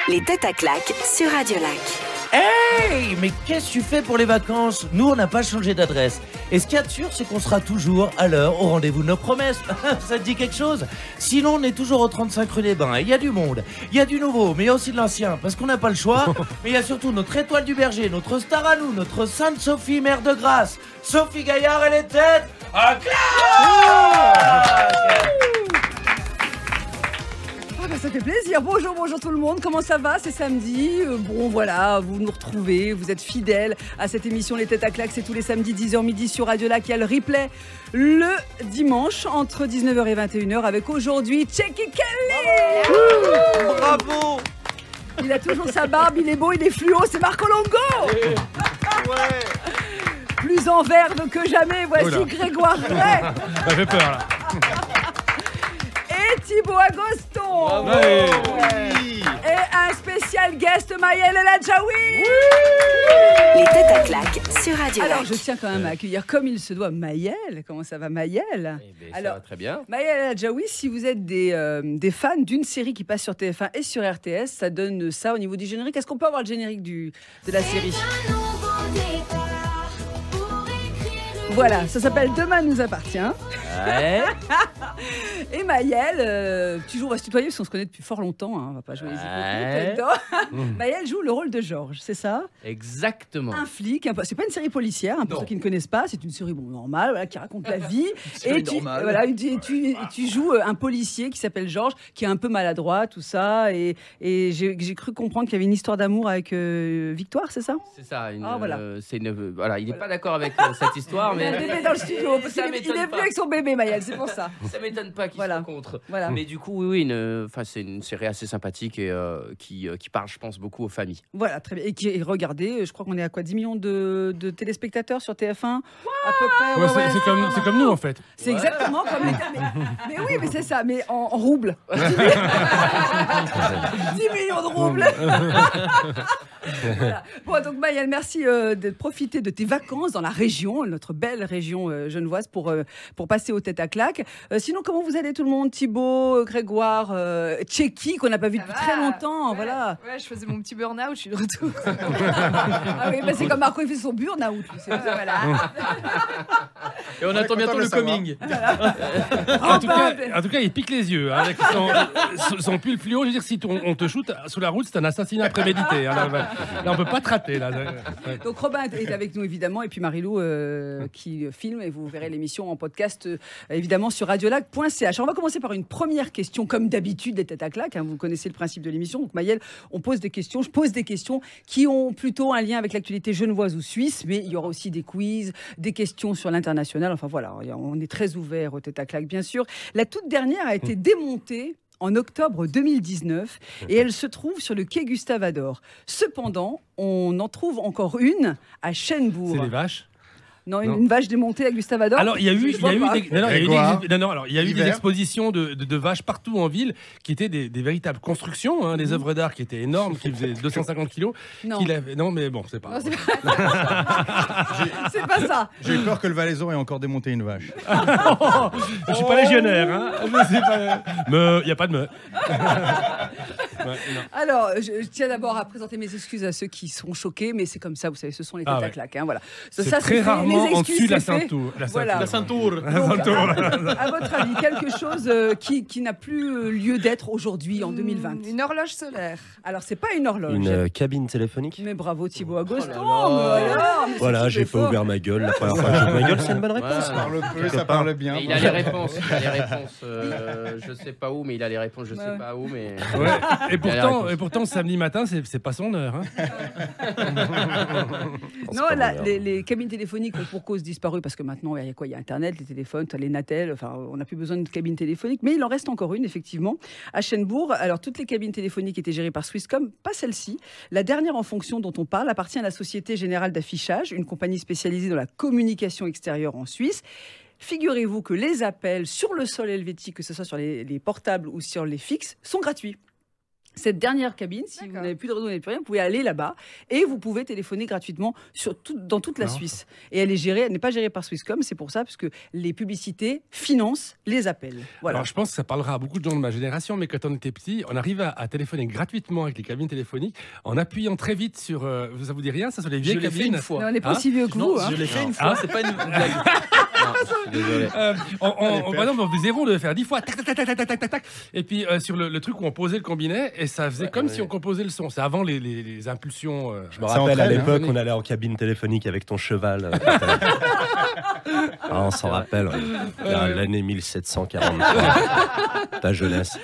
Les têtes à claques sur Radiolac. Hey, mais qu'est-ce que tu fais pour les vacances? Nous, on n'a pas changé d'adresse. Et ce qu'il y a de sûr, c'est qu'on sera toujours à l'heure au rendez-vous de nos promesses. Ça te dit quelque chose? Sinon, on est toujours au 35 rue des Bains. Et il y a du monde, il y a du nouveau, mais il y a aussi de l'ancien, parce qu'on n'a pas le choix. Mais il y a surtout notre étoile du berger, notre star à nous, notre Sainte Sophie, mère de grâce. Sophie Gaillard et les têtes à claques. Ça fait plaisir. Bonjour tout le monde. Comment ça va? C'est samedi. Bon, voilà, vous nous retrouvez. Vous êtes fidèles à cette émission Les Têtes à Claques. C'est tous les samedis 10h midi sur Radiolac. Il y a le replay le dimanche entre 19h et 21h avec aujourd'hui Tchéky Kelly. Bravo. Il a toujours sa barbe, il est beau, il est fluo. C'est Marco Longo. Plus en verve que jamais. Voici Grégoire Ray. Ça fait peur là. Et Thibaut Agoston. Oui. Et un spécial guest, Maëlle El Hadjaoui. Les têtes à claques sur Radiolac. Alors, je tiens quand même à accueillir comme il se doit Maëlle. Comment ça va, Maëlle? Ça va très bien. Maëlle El Hadjaoui, si vous êtes des fans d'une série qui passe sur TF1 et sur RTS, ça donne ça au niveau du générique. Est-ce qu'on peut avoir le générique de la série? Voilà, ça s'appelle Demain nous appartient. Ouais. Et Maëlle, tu joues, on va se tutoyer parce qu'on se connaît depuis fort longtemps, hein, on va pas jouer les hypocrites. Maëlle joue le rôle de Georges, c'est ça? Exactement. Un flic, c'est pas une série policière, pour ceux qui ne connaissent pas, c'est une série normale, voilà, qui raconte la vie. Et tu joues un policier qui s'appelle Georges, qui est un peu maladroit, tout ça. Et j'ai cru comprendre qu'il y avait une histoire d'amour avec Victoire, c'est ça? C'est ça. Voilà. Il n'est pas d'accord avec cette histoire, Il y a un mais bébé dans le studio, parce Ça qu'il m'étonne est pas. venu avec son bébé, Maëlle, c'est pour ça. ça m'étonne pas qu'il Voilà. soit contre. Voilà. Mais du coup, oui, c'est une série assez sympathique et qui parle, je pense, beaucoup aux familles. Voilà, très bien. Et qui est regardé, je crois qu'on est à quoi, 10 millions de téléspectateurs sur TF1 à peu près. Ouais, c'est comme nous en fait. C'est exactement comme les mais oui, mais c'est ça, mais en roubles. 10 millions de roubles. Voilà. Bon, donc Maëlle, merci de profiter de tes vacances dans la région, notre belle région genevoise, pour passer aux têtes à claques. Sinon, comment vous allez tout le monde? Thibaut, Grégoire, Tchéky, qu'on n'a pas vu depuis très longtemps. Ouais, voilà. Ouais, je faisais mon petit burn-out, je suis de retour. Ah oui, bah c'est comme Marco, il fait son burn-out. Lui, voilà. Et on attend bientôt le coming. En tout cas, il pique les yeux. Hein, avec son pull fluo, je veux dire, si on te shoot sous la route, c'est un assassinat prémédité. Hein, là, on peut pas te rater. Là. Donc Robin est avec nous évidemment et puis Marilou qui filme et vous verrez l'émission en podcast évidemment sur radiolac.ch. On va commencer par une première question comme d'habitude les têtes à claques, hein, vous connaissez le principe de l'émission. Donc Maëlle, je pose des questions qui ont plutôt un lien avec l'actualité genevoise ou suisse, mais il y aura aussi des quiz, des questions sur l'international. Enfin voilà, on est très ouvert aux têtes à claques bien sûr. La toute dernière a été démontée en octobre 2019 et elle se trouve sur le quai Gustave Ador. Cependant, on en trouve encore une à Chênebourg. C'est des vaches. Non, une vache démontée à Gustave Ador. Alors, il y a eu des expositions de vaches partout en ville qui étaient des véritables constructions, hein, des œuvres d'art qui étaient énormes, qui faisaient 250 kilos. Non, mais bon, c'est pas. Non, c'est pas ça. J'ai eu peur que le Valaisan ait encore démonté une vache. Je suis pas légionnaire, hein. Mais il n'y a pas de me. Alors, je tiens d'abord à présenter mes excuses à ceux qui sont choqués, mais c'est comme ça, vous savez, ce sont les têtes à claques. Hein, voilà. C'est très rarement en dessus de la Saint-Tour. Voilà. La Saint-Tour. À votre avis, quelque chose qui n'a plus lieu d'être aujourd'hui, en 2020. Une horloge solaire. Alors, c'est pas une horloge. Une cabine téléphonique. Mais bravo Thibaut Agoston. Voilà, j'ai pas ouvert ma gueule la première fois que j'ai ouvert ma gueule, c'est une bonne réponse. Ça parle peu, ça parle bien. Mais il a les réponses. Je sais pas où, mais il a les réponses. Je sais pas où, mais. Ouais. Et pourtant, samedi matin, c'est pas son heure. Hein. Non, les cabines téléphoniques ont pour cause disparu parce que maintenant, il y a quoi? Il y a Internet, les téléphones, les Natel, enfin, on n'a plus besoin de cabines téléphoniques, mais il en reste encore une, effectivement, à Chênebourg. Alors, toutes les cabines téléphoniques étaient gérées par Swisscom, pas celle-ci. La dernière en fonction dont on parle appartient à la Société Générale d'Affichage, une compagnie spécialisée dans la communication extérieure en Suisse. Figurez-vous que les appels sur le sol helvétique, que ce soit sur les portables ou sur les fixes, sont gratuits. Cette dernière cabine, si vous n'avez plus de réseau, vous n'avez plus rien, vous pouvez aller là-bas et vous pouvez téléphoner gratuitement dans toute la Suisse. Et elle n'est pas gérée par Swisscom, c'est pour ça, parce que les publicités financent les appels. Voilà. Alors je pense que ça parlera à beaucoup de gens de ma génération, mais quand on était petit, on arrivait à téléphoner gratuitement avec les cabines téléphoniques en appuyant très vite sur... ça vous dit rien, ça, sur les vieilles cabines? Je l'ai fait une fois. Non, on n'est pas aussi vieux que vous. Je l'ai fait une fois, c'est pas une blague. Désolé. Par exemple, on faisait zéro, on devait faire 10 fois, tac, tac, tac, tac, tac, tac, tac. Et puis sur le truc où on posait le combiné, et ça faisait comme si on composait le son. C'est avant les impulsions. Je me rappelle à l'époque, on allait en cabine téléphonique avec ton cheval. On s'en rappelle, l'année 1743, ta jeunesse.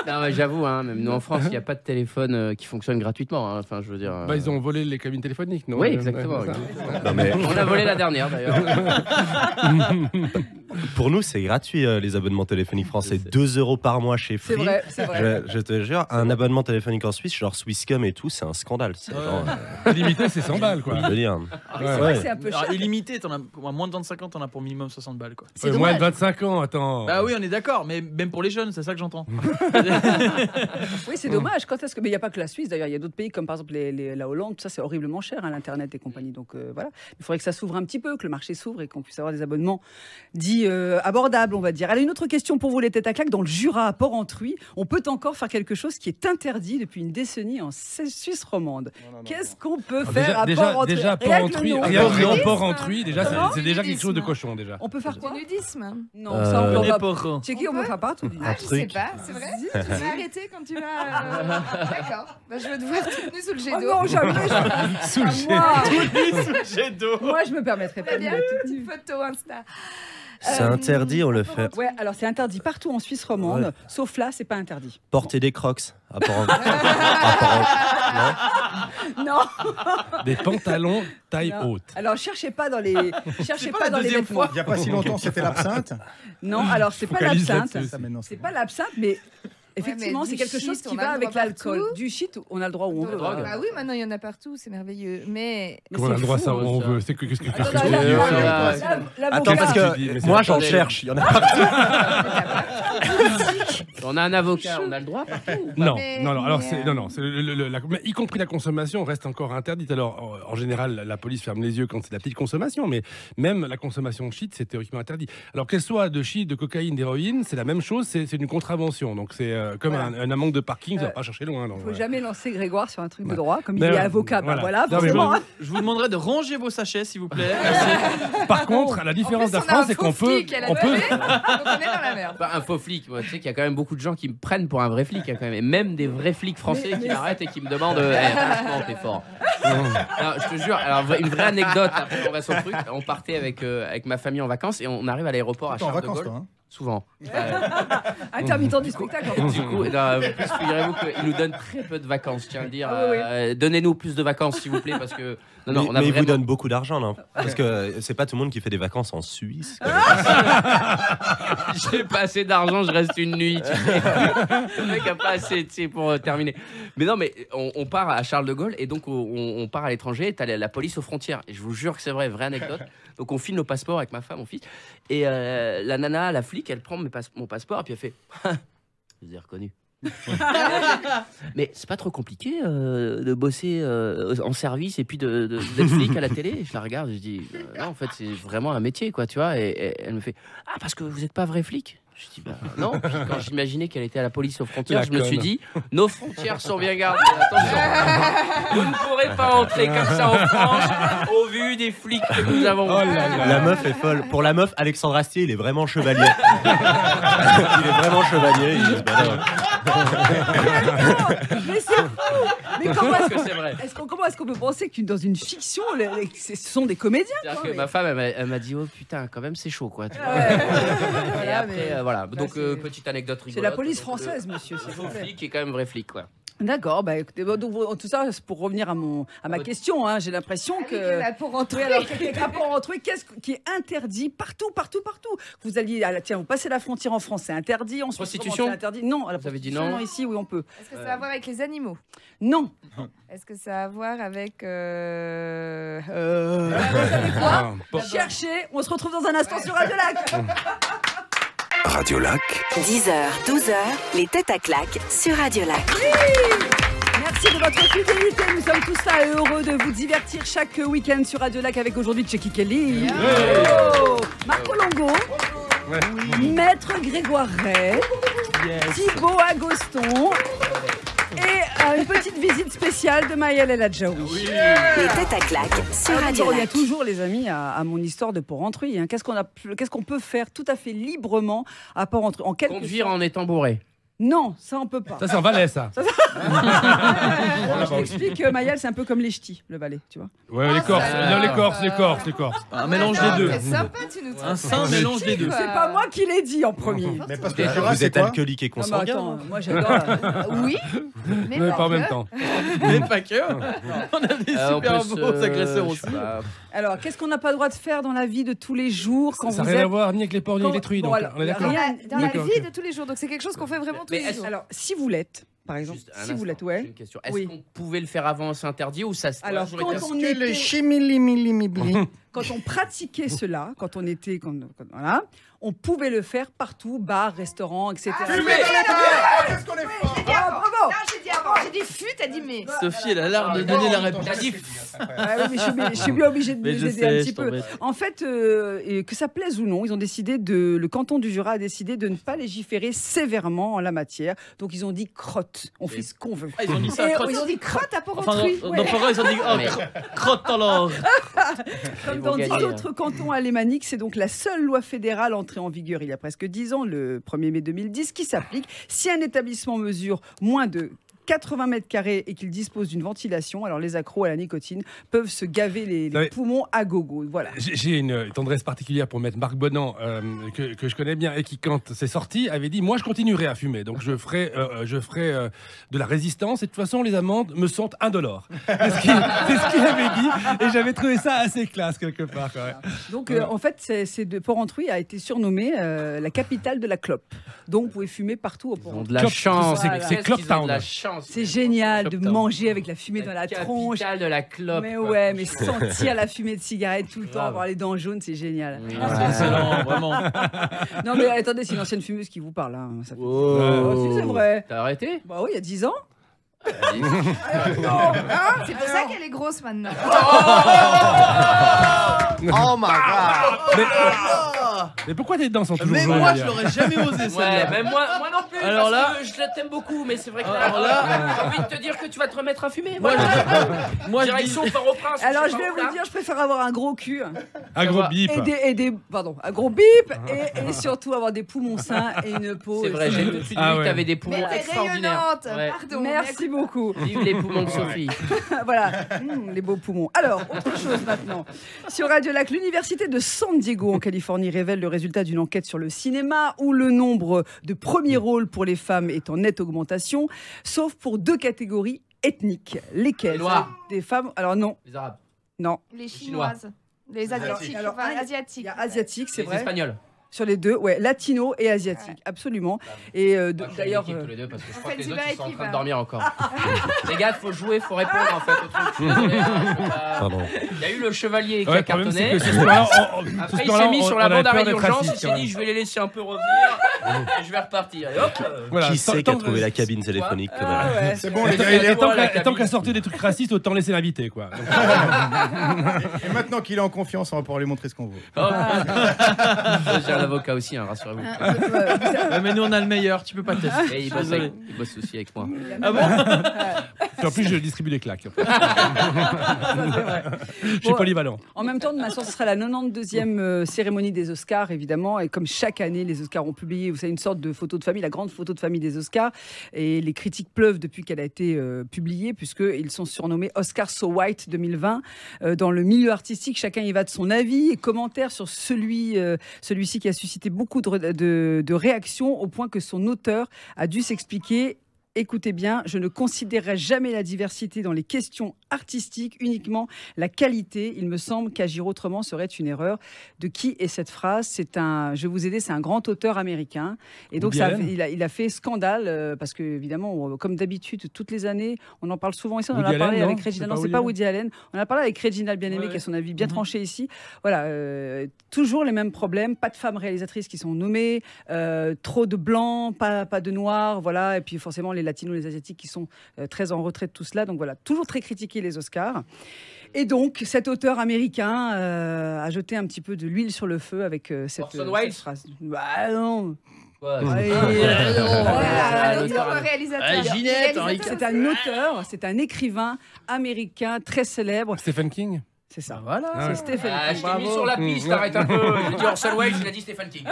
Non, j'avoue, hein, même nous en France, il n'y a pas de téléphone qui fonctionne gratuitement. Hein. Enfin, je veux dire. Ils ont volé les cabines téléphoniques, non? Oui, exactement. Non, mais... On a volé la dernière d'ailleurs. Pour nous, c'est gratuit les abonnements téléphoniques français. 2 € par mois chez Free. C'est vrai. Je te jure, un abonnement téléphonique en Suisse, genre Swisscom et tout, c'est un scandale. C'est genre, limité, c'est 100 balles, quoi. je veux dire. C'est vrai que c'est un peu cher. Alors, illimité, pour moins de 25 ans, t'en as pour minimum 60 balles. Quoi. C'est Moins de dommage. 25 ans, attends. Bah oui, on est d'accord, mais même pour les jeunes, c'est ça que j'entends. Oui, c'est dommage. Quand est-ce que... Mais il n'y a pas que la Suisse, d'ailleurs. Il y a d'autres pays, comme par exemple la Hollande. Tout ça, c'est horriblement cher, hein, l'Internet et compagnie. Donc voilà. Il faudrait que ça s'ouvre un petit peu, que le marché s'ouvre et qu'on puisse avoir des abonnements dits abordables, on va dire. Allez, une autre question pour vous, les têtes à claques. Dans le Jura, à Port-Entruy, on peut encore faire quelque chose qui est interdit depuis une décennie en Suisse romande. Qu'est-ce qu'on peut faire à Port-Entruy? Déjà, Port-Entruy, Port-Entruy, déjà, c'est déjà quelque chose de cochon, déjà. On peut faire quoi? Du nudisme. Non, ça, on peut pas. Porro. Tchéquie, on peut faire pas tout. Ah, je sais truc. pas, c'est vrai. Tu vas arrêter quand tu vas. D'accord. Bah, je vais te voir toute nue sous le jet Oh d'eau. non, jamais. Sous le Moi, je me permettrais pas Très de bien, mettre toute petite photo Insta. C'est interdit, on le fait. Ouais, alors c'est interdit partout en Suisse romande, Ouais. sauf là, c'est pas interdit. Porter des crocs à Port- Non. Des pantalons taille Non. haute. Alors cherchez pas dans les pas la deuxième vêtements. Il n'y a pas si longtemps, c'était l'absinthe. Non, alors c'est pas Focalise l'absinthe. là-dessus. Ça, maintenant, C'est pas l'absinthe, mais effectivement, mais c'est du quelque chose shit, qui on a va le avec droit l'alcool. partout. Du shit, on a le droit où on veut. drogue. Voilà. Bah oui, maintenant il y en a partout, c'est merveilleux. Mais Comment on a le droit à ça où on ça. veut? C'est que qu'est-ce que Attends, tu là, veux là, dire? là, l'avocat- Attends, parce tu que dis, mais c'est moi pas j'en bordel. cherche, il y en a partout. On a un avocat, on a le droit partout. Non, Mais- non, non, alors mais, c'est, non, non, c'est mais y compris la consommation reste encore interdite. Alors, en général, la police ferme les yeux quand c'est de la petite consommation, mais même la consommation de shit, c'est théoriquement interdit. Alors qu'elle soit de shit, de cocaïne, d'héroïne, c'est la même chose, c'est une contravention. Donc c'est comme Voilà. un amende de parking, ça va pas chercher loin. Il Donc, faut voilà. jamais lancer Grégoire sur un truc de droit, comme il Ben, est avocat. Bah voilà. voilà, Non, mais forcément. bon. hein. Je vous demanderai de ranger vos sachets, s'il vous plaît. Merci. Par contre, la différence de la France, c'est qu'on peut, donc on on peut, est dans la merde. Pas un faux flic, moi, tu sais qu'il y a quand même beaucoup de gens qui me prennent pour un vrai flic, hein, quand même. Et même des vrais flics français qui m'arrêtent et qui me demandent franchement, t'es fort. Non, je te jure, alors une vraie anecdote, après on va sur le truc. On partait avec ma famille en vacances et on arrive à l'aéroport à T'es en Charles de vacances, Gaulle. toi, hein. Souvent. Intermittent du spectacle. en fait. Du coup, en plus, figurez-vous qu'ils nous donnent très peu de vacances, je tiens à le dire. Ah oui, Donnez-nous plus de vacances, s'il vous plaît, parce que. Non, Mais, on a mais ils vous vraiment. donnent beaucoup d'argent, non? Parce que c'est pas tout le monde qui fait des vacances en Suisse. quoi. J'ai pas assez d'argent, je reste une nuit. Tu sais. Le mec a pas assez, tu sais, pour terminer. Mais non, mais on part à Charles de Gaulle et donc on part à l'étranger. T'as la police aux frontières. Et je vous jure que c'est vrai, vraie anecdote. Donc on file nos passeports avec ma femme, mon fils. Et la nana, la flic, elle prend mon passeport et puis elle fait je vous ai reconnu. Mais c'est pas trop compliqué de bosser en service et puis d'être flic à la télé. Et je la regarde et je dis non, en fait c'est vraiment un métier, quoi, tu vois. Et elle me fait ah, parce que vous n'êtes pas vrai flic. Je dis bah non. Puis quand j'imaginais qu'elle était à la police aux frontières, La je me suis conne. dit nos frontières sont bien gardées. Attention, vous ne pourrez pas entrer comme ça en France au vu des flics que nous avons. Oh là là. La meuf est folle. Pour la meuf, Alexandre Astier, il est vraiment chevalier. Il est vraiment chevalier. Il se balade. Mais c'est fou. Mais comment Parce est-ce que c'est vrai. comment est-ce qu'on peut penser que dans une fiction, ce sont des comédiens? C'est-à-dire quoi, que mais- ma femme, elle m'a dit oh putain, quand même c'est chaud, quoi. Tu vois. Ouais. Et Voilà, après, mais- voilà. Bah, Donc c'est- petite anecdote rigolote. C'est la police Donc, française, monsieur. s'il Le vous faux plaît. flic est quand même vrai flic, quoi. D'accord, bah écoutez, bon, donc, tout ça, c'est pour revenir à ma question, hein, j'ai l'impression que... Pour Oui, rentrer. alors, quelques rapports entre eux, qu'est-ce qui est interdit partout? Vous alliez, tiens, vous passez la frontière en France, c'est interdit, en Suisse Prostitution? romande, c'est interdit. Non, à la Vous avez dit prostitution, non ici, oui, on peut. Est-ce que ça a à voir avec les animaux? Non. Est-ce que ça a à voir avec. Ah, Cherchez, on se retrouve dans un instant sur Radio Lac. Radio Lac. 10h, 12h, les têtes à claques sur Radio Lac. Merci de votre fidélité. Nous sommes tous là et heureux de vous divertir chaque week-end sur Radio Lac avec aujourd'hui Tchéky Kelly, Marco Longo, Maître Grégoire Ray, Thibaut Agoston et une petite visite spéciale de Maëlle El Hadjaoui. Les têtes à claques sur Radio Il y a Lac. toujours, les amis, à mon histoire de Port-Rentruy. Hein. Qu'est-ce qu'on peut faire tout à fait librement à Port-Rentruy en quelque Conduire sorte. en étant bourré. Non, ça on peut pas. Ça, c'est en Valais, ça. Je t'explique, Maëlle, c'est un peu comme les ch'tis, le Valais, tu vois. Ouais, les Corses. Un mélange des deux. C'est sympa, tu nous Un sain mélange des deux. C'est pas moi qui l'ai dit en premier. Mais parce que Jura, Vous c'est êtes quoi alcoolique et Non, mais consanguin. attends, moi j'adore. Oui, Mais pas en même temps. Mais pas que. On a des On super peut beaux se- agresseurs je aussi. sais pas. Alors, qu'est-ce qu'on n'a pas le droit de faire dans la vie de tous les jours quand Ça n'a vous rien à êtes... voir ni avec les porcs ni avec les truies. Bon, Donc, alors, on est d'accord. rien- dans la D'accord, vie ok. de tous les jours. Donc c'est quelque chose qu'on fait vraiment tous Mais les est-ce- jours. Alors, si vous l'êtes, par exemple, Juste un si vous instant, l'êtes, j'ai ouais. une question. Est-ce Oui. qu'on pouvait le faire avant, c'est interdit ou ça se Alors, toujours quand été- on Que était... les chimilimilibili. Quand on pratiquait cela, quand on était, voilà, on pouvait le faire partout, bar, restaurant, etc. Fumer dans les bars. Qu'est-ce qu'on est fort. J'ai dit avant. bravo. Non, j'ai dit avant. J'ai dit fut, t'as dit mais. Sophie, elle a l'air de donner la réponse. Ah oui, mais je suis bien obligée de Mais les je aider un sais, petit je peu. t'embête. En fait, et que ça plaise ou non, ils ont décidé le canton du Jura a décidé de ne pas légiférer sévèrement en la matière. Donc ils ont dit crotte, on fait ce qu'on veut. Ah, ils ont mis ça à Et crotte. ils ont dit crotte. Crotte à Enfin, Port-Rentruy. dans Port-Rentruy, ils ont dit oh, Mais- crotte alors. Comme Ils dans vont 10 gagner, autres cantons alémaniques, c'est donc la seule loi fédérale entrée en vigueur il y a presque 10 ans, le 1er mai 2010, qui s'applique. Si un établissement mesure moins de 80 mètres carrés et qu'il dispose d'une ventilation, alors les accros à la nicotine peuvent se gaver les Ouais. poumons à gogo. Voilà. J'ai une tendresse particulière pour mettre Marc Bonan, que je connais bien et qui, quand c'est sorti, avait dit moi je continuerai à fumer, donc je ferai de la résistance et de toute façon les amendes me sont indolores. C'est ce qu'il avait dit et j'avais trouvé ça assez classe quelque part. Quand même. Donc en fait, Port-Rentruy a été surnommé la capitale de la clope. Donc vous pouvez fumer partout au Ils ont Port-Rentruy. de la Clope, chance. c'est Qu'est-ce Clope qu'ils ont Town. de la chance. C'est génial de Clope Town. manger avec la fumée dans la tronche. Capitale de la clope. Mais quoi. ouais, mais sentir la fumée de cigarette tout le temps, Grave. avoir les dents jaunes, c'est génial. Oui. C'est excellent, vraiment. Non mais attendez, c'est une ancienne fumeuse qui vous parle. Hein. Ça fait... Oh. Oh, si, c'est vrai. T'as arrêté? Bah oui, il y a 10 ans. C'est pour ça qu'elle est grosse maintenant. Oh my god. Mais pourquoi tes dents sont toujours Mais jaunes moi, je d'ailleurs l'aurais jamais osé Ouais, celle-là. même moi non plus. Alors parce là- que je t'aime beaucoup, mais c'est vrai que Alors là, là- j'ai envie de te dire que tu vas te remettre à fumer. Moi, Voilà. Moi, je dis. Direction Port-au-Prince. Alors sais je pas vais où, vous là. dire, je préfère avoir un gros cul Un gros va. bip. un gros bip et surtout avoir des poumons sains et une peau. C'est vrai, j'ai tout de suite Ah vu que ouais. t'avais des Mais poumons t'es extraordinaires. rayonnante. Ouais. Pardon. Merci beaucoup. Vive les poumons de Sophie. Voilà, les beaux poumons. Alors, autre chose maintenant. Sur Radio Lac, l'université de San Diego en Californie révèle le résultat d'une enquête sur le cinéma où le nombre de premiers rôles pour les femmes est en nette augmentation, sauf pour 2 catégories ethniques. Lesquelles? Les Noirs. Des femmes. Alors non, Les Arabes. non. Les Chinois. chinoises. Les asiatiques. Alors, Enfin, il y asiatiques. a asiatique, c'est Les vrai. Espagnols. Sur les 2, ouais, latino et asiatique, absolument. Et d'ailleurs, Tous les deux parce que je On crois fait que les une autres ils sont en équipe, train de hein. dormir encore. Les gars, faut jouer, faut répondre en fait au truc. Je suis désolé, hein, je peux pas- Pardon. Il y a eu le chevalier qui Ouais, a le problème, c'est cartonné. que ce soir-là, Après, il s'est mis sur la bande arrêt d'urgence. Il s'est dit, je vais les laisser un peu revenir et je vais repartir. Et hop. Voilà, Qui c'est qui a trouvé la cabine Quoi téléphonique quand ah même ouais. C'est bon, les gars, Et il est... tant la qu'à cabine. sortir des trucs racistes, autant laisser l'invité, quoi. Donc, Et maintenant qu'il est en confiance, on va pouvoir lui montrer ce qu'on veut. J'ai un avocat aussi, hein, rassurez-vous. Ouais, mais nous, on a le meilleur, tu peux pas tester. Et il bosse, il bosse aussi avec moi. Ah bon? en plus, je distribue des claques. Je suis Bon, polyvalent. En même temps, demain soir, ce sera la 92e cérémonie des Oscars, évidemment. Et comme chaque année, les Oscars ont publié, vous savez, une sorte de photo de famille, la grande photo de famille des Oscars. Et les critiques pleuvent depuis qu'elle a été publiée, puisqu'ils sont surnommés Oscars So White 2020. Dans le milieu artistique, chacun y va de son avis et commentaires sur celui-ci qui a suscité beaucoup de réactions, au point que son auteur a dû s'expliquer Écoutez bien, je ne considérerai jamais la diversité dans les questions artistiques, uniquement la qualité. Il me semble qu'agir autrement serait une erreur. De qui est cette phrase? Je vais vous aider, c'est un grand auteur américain. Et donc, il a fait scandale, parce que, évidemment, comme d'habitude, toutes les années, on en parle souvent ici. On en a parlé avec Reginald. Non, c'est pas Woody Allen. On a parlé avec Reginald Bien-Aimé, qui a son avis bien tranché ici. Voilà, toujours les mêmes problèmes. Pas de femmes réalisatrices qui sont nommées, trop de blancs, pas de noirs, voilà. Et puis, forcément, les latinos, les asiatiques qui sont très en retrait de tout cela. Donc voilà, toujours très critiqués les Oscars. Et donc, cet auteur américain a jeté un petit peu de l'huile sur le feu avec cette phrase. Bah non. Ginette, c'est un auteur, c'est un écrivain américain très célèbre. Stephen King. C'est ça. Voilà. C'est Stephen King. Je t'ai mis sur la piste, arrête un peu. J'ai dit Orson Welles, il a dit Stephen King.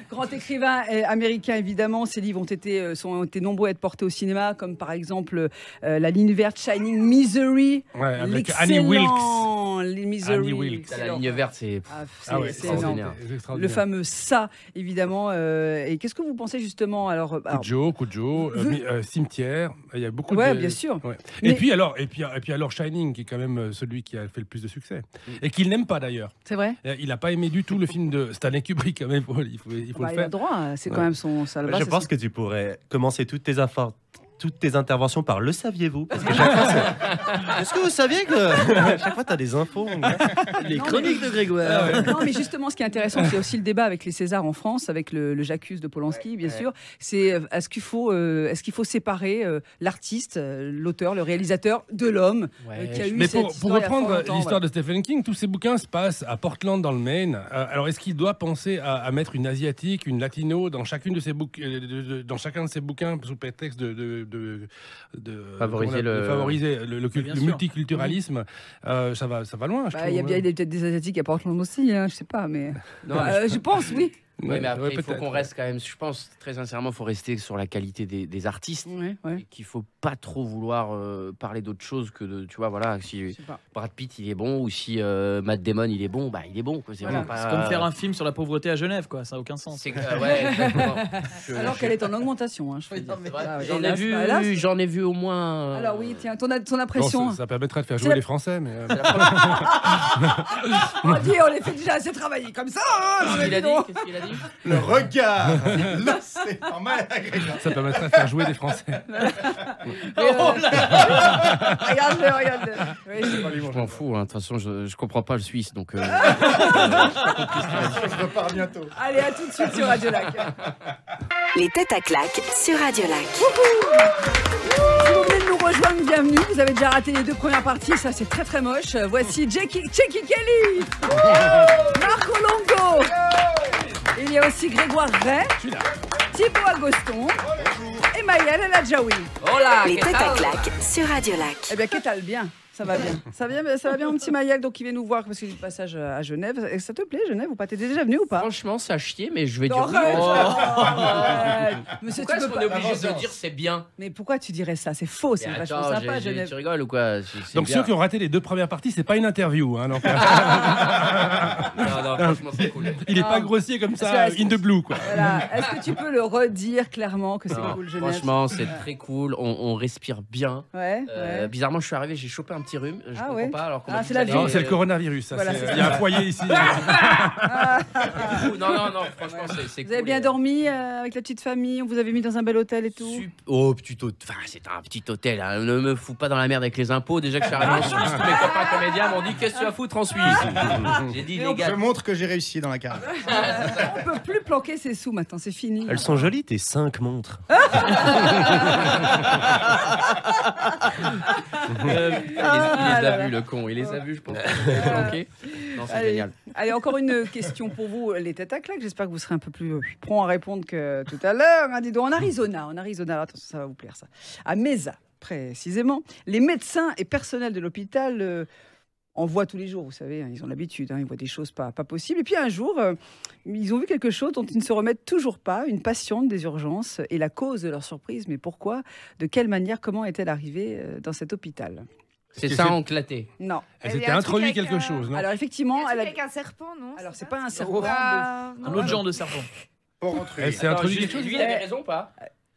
Grand écrivain américain, évidemment. Ses livres ont été nombreux à être portés au cinéma, comme par exemple la ligne verte Shining Misery. Ouais, avec Annie Wilkes. Misery. Annie Wilkes. La ligne verte, c'est énorme. Le fameux Ça, évidemment. Et qu'est-ce que vous pensez justement alors, Cujo, Cimetière. Il y a beaucoup de. Bien sûr. Ouais. Et puis alors Shining, qui est quand même celui qui a fait le plus de succès et qu'il n'aime pas d'ailleurs. C'est vrai. Il n'a pas aimé du tout le film de Stanley Kubrick. Quand même, il faut le faire. Il a droit. C'est quand même son. Je pense que tu pourrais commencer toutes tes interventions par le saviez-vous? Parce que chaque fois, est-ce que vous saviez que chaque fois tu as des infos? Les chroniques de Grégoire. Non, mais justement, ce qui est intéressant, c'est aussi le débat avec les Césars en France, avec le J'accuse de Polanski, bien sûr. C'est est-ce qu'il faut séparer l'artiste, l'auteur, le réalisateur de l'homme qui a eu mais cette pour reprendre l'histoire de Stephen King, tous ces bouquins se passent à Portland dans le Maine. Alors est-ce qu'il doit penser à mettre une asiatique, une latino dans chacun de ses bouquins sous prétexte de favoriser le multiculturalisme? Ça va loin. Il y a peut-être des asiatiques à Portland aussi, je sais pas, mais je pense, oui. Oui, mais après, il faut qu'on reste quand même, je pense, très sincèrement, il faut rester sur la qualité des artistes. Et qu'il ne faut pas trop vouloir parler d'autre chose que de, tu vois, voilà, si Brad Pitt, il est bon, ou si Matt Damon, il est bon, bah, il est bon. C'est comme faire un film sur la pauvreté à Genève, quoi. Ça n'a aucun sens. Alors qu'elle est en augmentation, je J'en ai vu au moins... Alors oui, tiens, ton impression... Ça permettrait de faire jouer les Français, mais... On les fait déjà assez travailler comme ça. Qu'est-ce qu'il a dit? Le regard. Là, c'est pas mal agréable. Ça permettrait de faire jouer des Français. Regarde-le. Oui, je m'en fous, de toute façon, je comprends pas le Suisse, donc... Je repars bientôt. Allez, à tout de suite sur Radio Lac. Les têtes à claques sur Radio Lac. Si vous venez de nous rejoindre, bienvenue. Vous avez déjà raté les 2 premières parties, ça c'est très très moche. Voici Checky Kelly, Marco Longo. Il y a aussi Grégoire Ray, Thibaut Agoston et Maëlle El Adjaoui. Les têtes à claques sur Radio Lac. Eh bien, qu'est-ce bien? Ça va bien. Ça va bien, mon petit Maëlle, donc il vient nous voir parce qu'il est de passage à Genève. Et ça te plaît, Genève, ou pas? T'es déjà venu ou pas? Franchement, ça a chier, mais je vais dire oui. Monsieur, pourquoi est-ce qu'on est obligé de dire c'est bien? Mais pourquoi tu dirais ça? C'est faux, c'est vachement sympa, Genève. Tu rigoles ou quoi? Donc ceux qui ont raté les 2 premières parties, c'est pas une interview. Hein, non, franchement, c'est cool. Il est pas grossier comme ça, in the blue, quoi. Voilà. Est-ce que tu peux le redire clairement que c'est cool, Genève? Franchement, c'est très cool. On respire bien. Ouais. Bizarrement, je suis arrivé, j'ai chopé un petit rhume. Je comprends pas. Alors c'est la vie. Non, c'est le coronavirus. Ça, voilà, il y a un foyer ici. Non, franchement, c'est cool. Vous avez bien dormi avec la petite famille? On vous avait mis dans un bel hôtel et tout? Oh, petit hôtel. Enfin, c'est un petit hôtel. Hein. Ne me fous pas dans la merde avec les impôts. Déjà que je suis arrivé en Suisse, tous mes copains comédiens m'ont dit qu'est-ce que tu vas foutre en Suisse? J'ai dit, les gars. Je montre que j'ai réussi dans la carte. On peut plus planquer ses sous maintenant, c'est fini. Elles sont jolies, tes 5 montres. Il les a vus, le con. Il les a vus, je pense. Non, c'est génial. Allez, encore une question pour vous, les têtes à claques. J'espère que vous serez un peu plus prompt à répondre que tout à l'heure. Dis donc, en Arizona, attention, ça va vous plaire ça. À Mesa, précisément, les médecins et personnels de l'hôpital en voient tous les jours, vous savez, ils ont l'habitude, ils voient des choses pas possibles. Et puis un jour, ils ont vu quelque chose dont ils ne se remettent toujours pas, une patiente des urgences, et la cause de leur surprise, mais pourquoi, de quelle manière, comment est-elle arrivée dans cet hôpital? C'est ça enclaté. Non. Elle s'était introduit quelque chose, non? Alors effectivement, elle a avec un serpent, non? Alors c'est pas un serpent. Un autre genre de serpent. Elle s'est introduit quelque chose. Lui, il avait raison ou pas?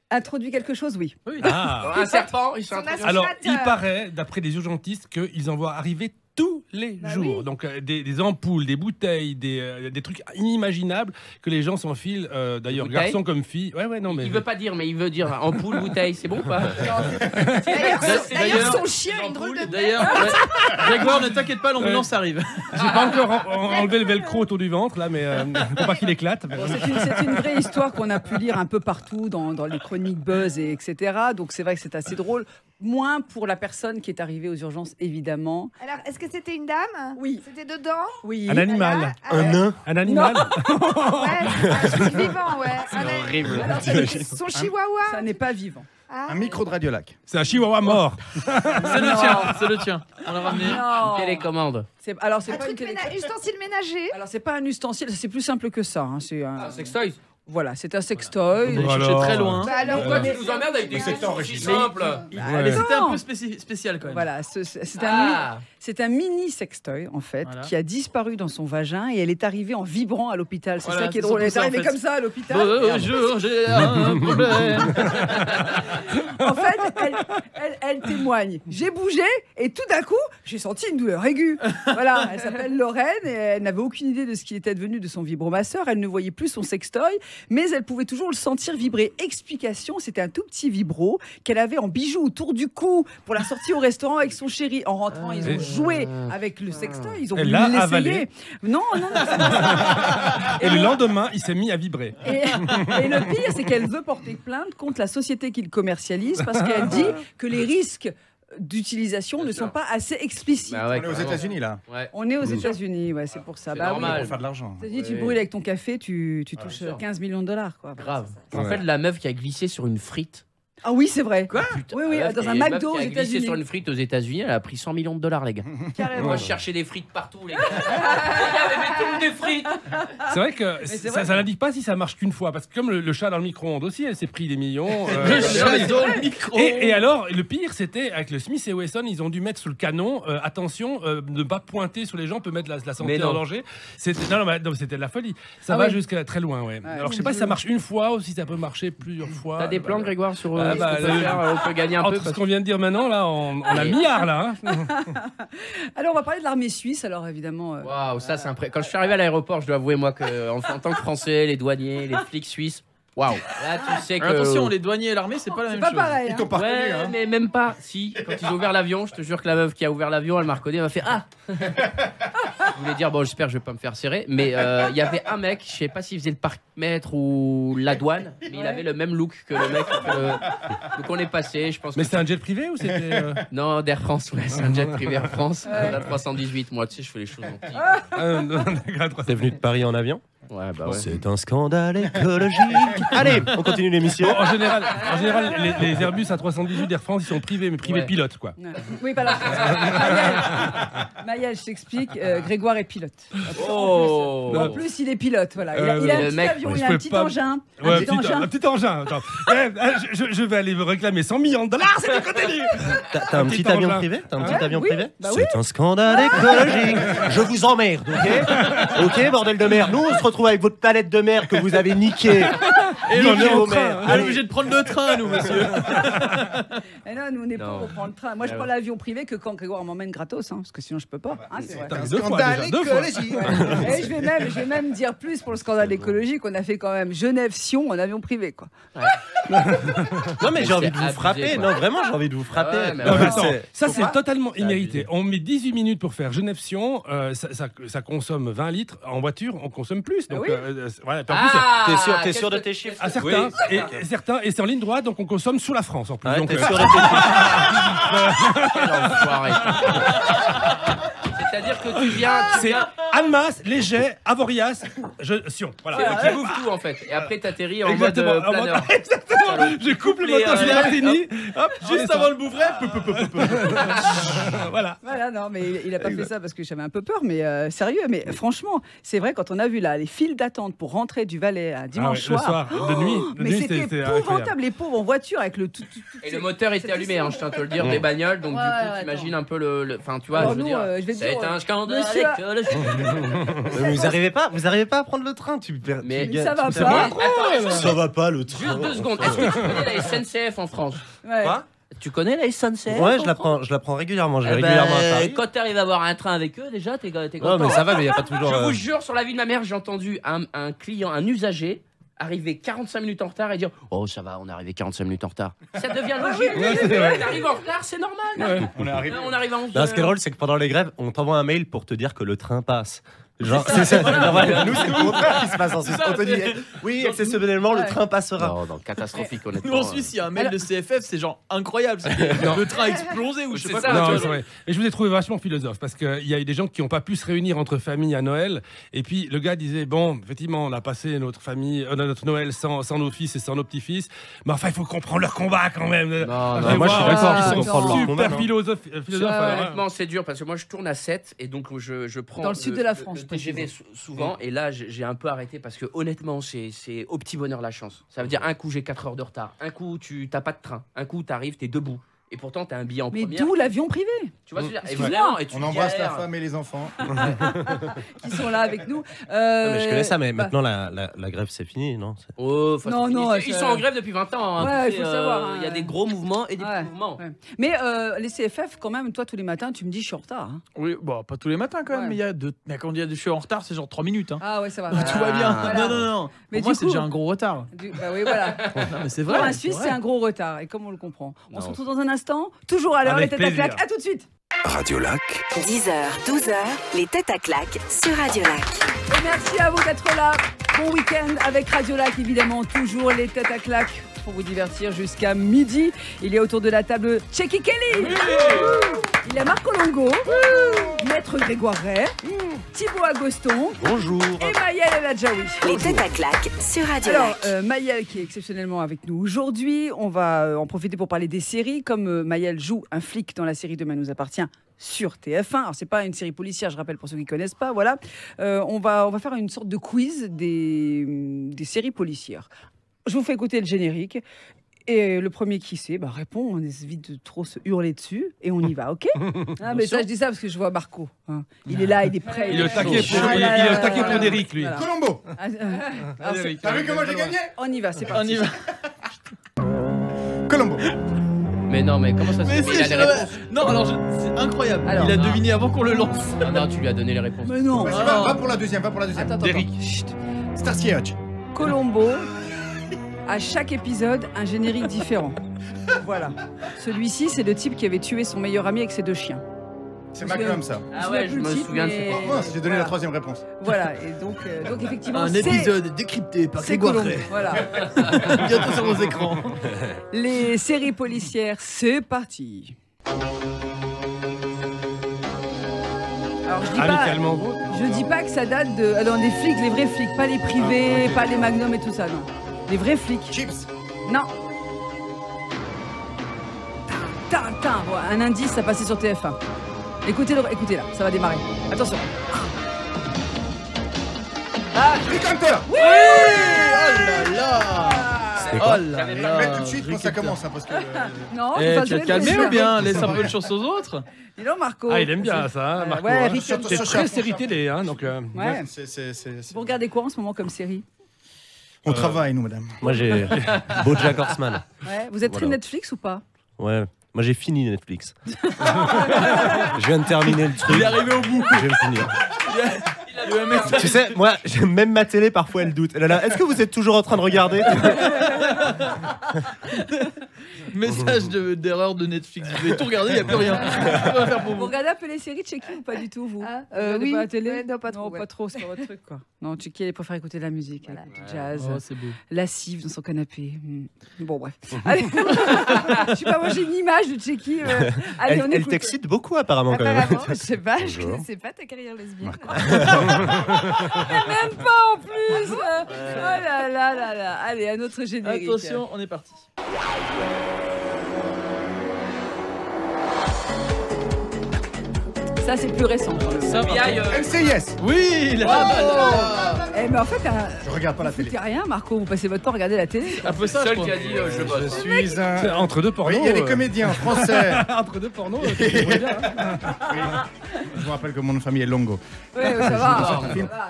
Introduit quelque chose, oui. Un serpent, ils sont Son introduits. Alors, aspirateur. il paraît, d'après les urgentistes, qu'ils en voient arriver tous les jours. oui. Donc, des ampoules, des bouteilles, des trucs inimaginables que les gens s'enfilent, d'ailleurs, Bouteilles garçons comme filles. Ouais, non, mais. Il veut pas dire, mais il veut dire ampoule, bouteille, c'est bon ou pas? D'ailleurs, son chien a une drôle de tête. D'ailleurs, Grégoire, ne t'inquiète pas, l'ambulance arrive. J'ai pas encore enlevé le velcro autour du ventre, là, mais faut pas qu'il éclate. Bon, c'est une vraie histoire qu'on a pu lire un peu partout dans les chroniques Buzz, etc. Donc c'est vrai que c'est assez drôle. Moins pour la personne qui est arrivie aux urgences, évidemment. Alors, est-ce que c'était une dame? Oui. C'était dedans? Oui. Un animal. Un nain. Un animal. Ouais, un truc vivant, ouais. C'est horrible. Alors, c'est son chihuahua? Ça n'est pas vivant. Ah. Un micro de Radiolac. C'est un chihuahua mort. C'est le tien, c'est le tien. On l'a ramené. Non. Télécommande. Alors c'est Un pas une truc télé- ustensile ménager? Alors c'est pas un ustensile, c'est plus simple que ça. Hein. C'est un... Sextoys. Voilà, c'est un sextoy. On est cherché très loin. Bah alors, Pourquoi tu nous emmerdes avec des questions aussi simples? Mais c'était un peu spécial quand même. Voilà, c'est un mini sextoy en fait Voilà. qui a disparu dans son vagin et elle est arrivée en vibrant à l'hôpital. C'est Voilà, ça qui est c'est drôle. Elle est surtout ça, arrivée en fait. comme ça à l'hôpital. Bonjour, j'ai un problème. En fait, elle témoigne. J'ai bougé et tout d'un coup, j'ai senti une douleur aiguë. Voilà, elle s'appelle Lorraine et elle n'avait aucune idée de ce qui était devenu de son vibromasseur. Elle ne voyait plus son sextoy, mais elle pouvait toujours le sentir vibrer. Explication, c'était un tout petit vibro qu'elle avait en bijou autour du cou pour la sortie au restaurant avec son chéri. En rentrant, ils ont joué avec le sextoy. Ils ont Elle voulu l'a l'essayer. avalé. Non, c'est pas ça. Et le lendemain, il s'est mis à vibrer. Et le pire, c'est qu'elle veut porter plainte contre la société qui le commercialise parce qu'elle dit que les risques d'utilisation ne sont pas assez explicites. Bah ouais, On est aux carrément. États-Unis là. Ouais. On est aux États-Unis, ouais, c'est pour ça. C'est Bah normal. Pour faire de l'argent. Oui. Tu Oui. brûles avec ton café, tu touches sûr. 15 millions de dollars. Quoi. Grave. Ouais. En fait, la meuf qui a glissé sur une frite. Ah oui, c'est vrai. Putain, Oui, oui, la meuf dans qui- un la meuf McDo qui aux a glissé États-Unis. sur une frite aux États-Unis, elle a pris 100 millions de dollars, les gars. Carrément. Moi, je cherchais des frites partout, les gars. Les gars, mettez-nous des frites. C'est vrai que c'est vrai. ça n'indique pas si ça marche qu'une fois. Parce que comme le chat dans le micro-ondes aussi, elle s'est pris des millions. Le chat dans le micro. Et alors, le pire, c'était avec le Smith & Wesson, ils ont dû mettre sous le canon, attention, de ne pas pointer sur les gens, peut mettre la santé Mais non. en danger. Non, c'était de la folie. Ça Ah va ouais. jusqu'à très loin, ouais. Alors, je sais pas si ça marche une fois ou si ça peut marcher plusieurs fois. T'as des plans, Grégoire, sur Ah, ce bah, qu'on peut faire, on peut gagner un peu. Entre ce qu'on vient de dire maintenant, là, on a milliard, là. Hein. Alors, on va parler de l'armée suisse, alors évidemment. Waouh, ça c'est impressionnant. Quand je suis arrivé à l'aéroport, je dois avouer moi que en tant que Français, les douaniers, les flics suisses, waouh. Là, tu sais que. Alors, attention, les douaniers et l'armée, c'est pas la C'est même pas chose. pareil. Ils hein. t'ont pas reconnu, Ouais, hein. mais même pas. Si, quand ils ont ouvert l'avion, je te jure que la meuf qui a ouvert l'avion, elle m'a reconnu, elle m'a fait ah. Je voulais dire bon, j'espère que je vais pas me faire serrer, mais il y avait un mec, je sais pas s'il faisait le parc-mètre ou la douane, mais il avait le même look que le mec. Donc on est passé, je pense. Mais que c'était un jet privé ou c'était. non, d'Air France, ouais, c'est un jet privé Air France, la 318. Moi, tu sais, je fais les choses en petit. T'es venu de Paris en avion? Ouais, bah ouais. C'est un scandale écologique. Allez, on continue l'émission. Bon, en général, les Airbus A318 d'Air France, ils sont privés, mais privés Ouais. pilotes, quoi. Ouais. Oui, bah alors, Maëlle, je t'explique. Grégoire est pilote. Oh. En plus, il est pilote. Voilà. Il a le un petit mec, avion, je il a un peux petit pas- engin. Ouais, Un petit engin. un petit engin. Attends. Je vais aller me réclamer 100 millions de dollars, c'est du côté. T'as un petit petit avion engin. privé? T'as un petit Ouais, avion oui, privé? bah oui. C'est un scandale écologique. Je vous emmerde, ok? Ok, bordel de merde. Nous, on se retrouve avec votre palette de merde que vous avez niquée. Et Niquée on est en vos train. mères. On est obligé de prendre le train, nous, monsieur. Et non, nous, on est Non. pauvres, on prend le train. Moi, je prends l'avion privé que quand Grégoire m'emmène gratos, hein, parce que sinon, je peux pas. Hein, c'est vrai. T'as Un deux fois scandale déjà, deux fois. écologique. Et je vais même dire plus pour le scandale écologique. On a fait quand même Genève-Sion en avion privé, quoi. Non, mais j'ai envie de vous abusé, frapper. quoi. Non, vraiment, j'ai envie de vous frapper. Ah ouais, mais Non, mais ouais. attends, ça c'est totalement C'est immérité. abusé. On met 18 minutes pour faire Genève-Sion, ça consomme 20 litres. En voiture, on consomme plus. Donc, Ah voilà. Puis en plus, Ah, T'es sûr de qu'est-ce tes que- chiffres? à certains, et c'est en ligne droite, donc on consomme sous la France en plus. Ouais, donc, t'es sûr de tes chiffres? Quel enfoiré. C'est-à-dire que tu viens. c'est Annemasse, Léger, Avoriaz, Sion. Voilà. Tu bouffes tout en fait. Et après, t'atterris en mode Exactement, en mode- planeur. Je coupe le Les, moteur sur Martini. Hop, Juste avant le bouffer. Voilà. Voilà, non, mais il a pas fait ça parce que j'avais un peu peur, mais sérieux, mais franchement, c'est vrai, quand on a vu là les files d'attente pour rentrer du Valais à dimanche Ah ouais, le soir, de nuit. De mais nuit, c'était incroyable. épouvantable, les pauvres en voiture avec le tout. Et le moteur était allumé, hein, je tiens à te le dire, des bagnoles. Donc Ouais, du coup, ouais, t'imagines un peu le. Enfin, tu vois, Alors je veux nous, dire. je vais te C'est dire, un scandale monsieur- écologique. Mais vous arrivez pas à prendre le train. Mais ça va tu- pas. Attends, Ça va pas le train. juste 2 secondes. Est-ce que tu connais la SNCF en France? Ouais. Quoi? Tu connais la SNCF? Ouais, en je la prends régulièrement. Je vais Eh ben, régulièrement à Paris. quand tu arrives à avoir un train avec eux, déjà, t'es Non, content. mais ça va, mais il y a pas toujours. Je vous jure, sur la vie de ma mère, j'ai entendu un client, un usager, arriver 45 minutes en retard et dire « Oh, ça va, on est arrivé 45 minutes en retard. » Ça devient logique. T'arrives en retard, c'est normal. On est arrivé. On arrive à 11 Non, ce qui est drôle, c'est que pendant les grèves, on t'envoie un mail pour te dire que le train passe. Genre, c'est ça. Genre, voilà, nous, c'est le contraire qui se passe ensuite. On te dit, oui, exceptionnellement, le train passera. Non, catastrophique, honnêtement. Nous en Suisse, il y a un mail de CFF, c'est genre incroyable. Le train a explosé ou je sais C'est pas ça, quoi. Non, tu c'est vois. vrai. Et je vous ai trouvé vachement philosophe parce qu'il y a eu des gens qui n'ont pas pu se réunir entre familles à Noël. Et puis le gars disait bon, effectivement, on a passé notre Noël sans nos fils et sans nos petits-fils. Mais enfin, il faut comprendre leur combat quand même. Non, Et moi, je suis voilà, d'accord, ils faut sont comprendre leur combat, super non philosophes. Honnêtement, c'est dur parce que moi je tourne à 7 et donc je prends Dans le sud de la France, le TGV souvent et là j'ai un peu arrêté parce que honnêtement c'est au petit bonheur la chance. Ça veut dire un coup j'ai 4 heures de retard, un coup tu t'as pas de train, un coup t'arrives, t'es debout et pourtant t'as un billet en Mais première. d'où l'avion privé Tu vois ce que je veux dire? Excuse-moi. Évidemment, et tu On embrasse la galères. femme et les enfants. qui sont là avec nous. Non, mais je connais ça, mais bah, maintenant la grève c'est fini, non? Oh, enfin, Non, c'est fini. non, Ils ça- sont en grève depuis 20 ans. Hein. Ouais, Tu il faut sais, savoir, hein. Il y a des gros mouvements et des Ouais, petits mouvements. ouais. Mais les CFF, quand même, toi, tous les matins, tu me dis je suis en retard. hein. Oui, bon, pas tous les matins quand même, Ouais. mais il y a mais quand je suis en retard, c'est genre 3 minutes. Hein. Ah ouais, ça va. Donc, tout va bien. Voilà. Non. Mais Pour moi, du c'est coup- déjà un gros retard. Bah oui, voilà. Non, mais c'est Pour vrai. un Suisse, vrai. c'est un gros retard. Et comme on le comprend. On se Non. retrouve dans un instant. Toujours à l'heure, les Avec têtes à plaisir. claque. À tout de suite. Radio Lac. 10h, 12h, les têtes à claque sur Radio Lac. Et merci à vous d'être là. Bon week-end avec Radio Lac, évidemment. Toujours les têtes à claque pour vous divertir jusqu'à midi. Il y a autour de la table Checky Kelly. Il y a Marco Longo. Maître Grégoire Ray. Thibaut Agoston. Bonjour. Et Maëlle El Adjaoui. Les têtes à claque sur Radio Alors, Lac. Maëlle qui est exceptionnellement avec nous aujourd'hui. On va en profiter pour parler des séries. Comme Maëlle joue un flic dans la série Demain nous appartient sur TF1. Alors, c'est pas une série policière, je rappelle pour ceux qui connaissent pas. Voilà. On va faire une sorte de quiz des séries policières. Je vous fais écouter le générique. Et le premier qui sait, répond, on évite de trop se hurler dessus, et on y va, ok? Ah, mais ça, je dis ça parce que je vois Marco. hein. Il est là, il est prêt. Il est au taquet chaud. pour- Ah il là est au là taquet là pour là. Derrick, lui. Voilà. Colombo, Ah, alors, c'est- t'as vu comment j'ai gagné? on y va, c'est On parti. y va. Colombo. Mais non, mais comment ça se Mais fait? Il a c'est les réponses. Non, alors c'est incroyable. Alors, il a non. deviné avant qu'on le lance. Non, tu lui as donné les réponses. Mais non. Vas-y, va pour la deuxième, va pour la deuxième. Attends, Derrick. Chut. Starsky Hutch. Colombo, à chaque épisode, un générique différent. Voilà. Celui-ci, c'est le type qui avait tué son meilleur ami avec ses 2 chiens. C'est Magnum, ça. Ah ouais, je me souviens de mais- cette Oh, j'ai donné voilà. la troisième réponse. Voilà, et donc effectivement, Un c'est- épisode décrypté par c'est Grégoire Colombo. Ray. Voilà. Bientôt sur vos écrans. Les séries policières, c'est parti. Alors Amicalement beau. je dis pas que ça date de alors des flics, les vrais flics, pas les privés, pas les magnums et tout ça, non. Les vrais flics. Chips. Non. Tintin, voilà, un indice, ça passait sur TF1. Écoutez là, ça va démarrer. Attention. Rick Hunter. Oh là là. C'était Oh quoi? là Mais là. tout de suite quand ça commence, hein, parce que. Non, Eh, faut pas tu vas jouer te calmer le ou bien plaisir. laisse un peu de chance aux autres? Dis donc, Marco. Ah, il aime bien ça, hein, Marco. ouais, hein. Rick Surtout Hunter. C'est ce très chat. série télé, hein, donc. Ouais. C'est- Vous regardez quoi en ce moment comme série? On travaille, nous, madame. Moi j'ai BoJack Horseman. Ouais. Vous êtes très Voilà. Netflix ou pas? Ouais. Moi j'ai fini Netflix. Je viens de terminer le truc. Il est arrivé au bout. Je vais le finir. Il y a eu un message. Tu sais, moi, même ma télé, parfois, elle doute. Elle est là, est-ce que vous êtes toujours en train de regarder? Message d'erreur de Netflix. Vous avez tout regardé, il n'y a plus rien. On va faire pour Vous vous. regardez un peu les séries Checky ou pas du tout, vous? Ah, Vous regardez oui. pas la télé? Ouais, non, pas trop, Non, ouais. pas trop, c'est pas votre truc, quoi. Non, Checky, elle préfère écouter de la musique, elle écoute du jazz, Oh, c'est beau. lascive dans son canapé. Bon, bref. Allez. Je sais pas, moi j'ai une image de Checky. Allez, on Elle écoute. t'excite beaucoup, apparemment, quand même. Apparemment, je sais pas, je Bonjour. connaissais pas ta carrière lesbienne. Même pas en plus. Oh là là là là. Allez, un autre générique. Attention, on est parti. Ça, c'est plus récent. Ça va. NCIS. Oui, là. Eh, mais en fait, Je regarde pas la vous télé. foutez rien, Marco. Vous passez votre temps à regarder la télé. Un peu ça, je Seul crois. qui a dit je Je bosse. suis un. Entre deux Oui, pornos. il y a des comédiens français. Entre deux pornos, tu te débrouilles bien, hein. Je me rappelle que mon nom de famille est Longo. Ouais, ça va,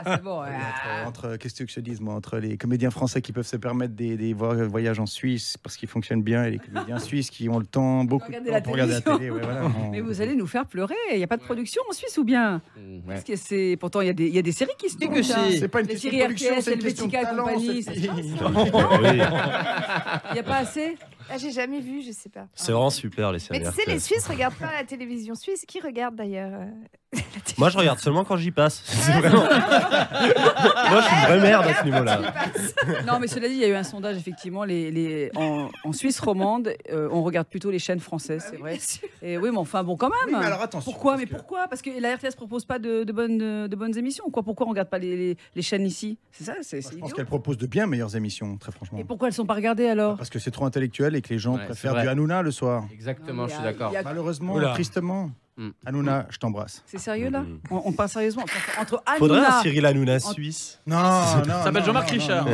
c'est bon. Qu'est-ce que je te dise, moi, entre les comédiens français qui peuvent se permettre des voyages en Suisse parce qu'ils fonctionnent bien et les comédiens suisses qui ont le temps, beaucoup de temps pour regarder la télé. Ouais, voilà, Mais vous allez nous faire pleurer. Il n'y a pas de production en Suisse ou bien? Parce que c'est pourtant il y a des séries qui se tournent. C'est pas une les question séries de production, RTS, c'est une question de Helvetica et talent. compagnie. Il n'y a pas assez. Ah, j'ai jamais vu, je sais pas. C'est vraiment super les séries. Mais tu sais, RTS. les Suisses regardent pas la télévision suisse. Qui regarde d'ailleurs Moi, je regarde seulement quand j'y passe. C'est vraiment... Moi, je suis une vraie merde à ce niveau-là. Non, mais cela dit, il y a eu un sondage, effectivement. En Suisse romande, on regarde plutôt les chaînes françaises, c'est vrai. Et oui, mais enfin, bon, quand même. Oui, mais alors, attention, pourquoi? Mais pourquoi? Parce que la RTS propose pas de bonnes émissions. Pourquoi on regarde pas les chaînes ici? C'est ça, c'est Je pense idiot. qu'elle propose de bien meilleures émissions, très franchement. Et pourquoi elles sont pas regardées alors? Parce que c'est trop intellectuel et que les gens Ouais, préfèrent c'est vrai. du Hanouna le soir. Exactement, Non, je mais suis d'accord. il y a- Malheureusement, Oula. tristement. Hanouna, je t'embrasse. C'est sérieux là? On parle sérieusement entre Faudrait un Hanouna. Cyril Hanouna suisse. Non, non. Ça s'appelle Jean-Marc Richard.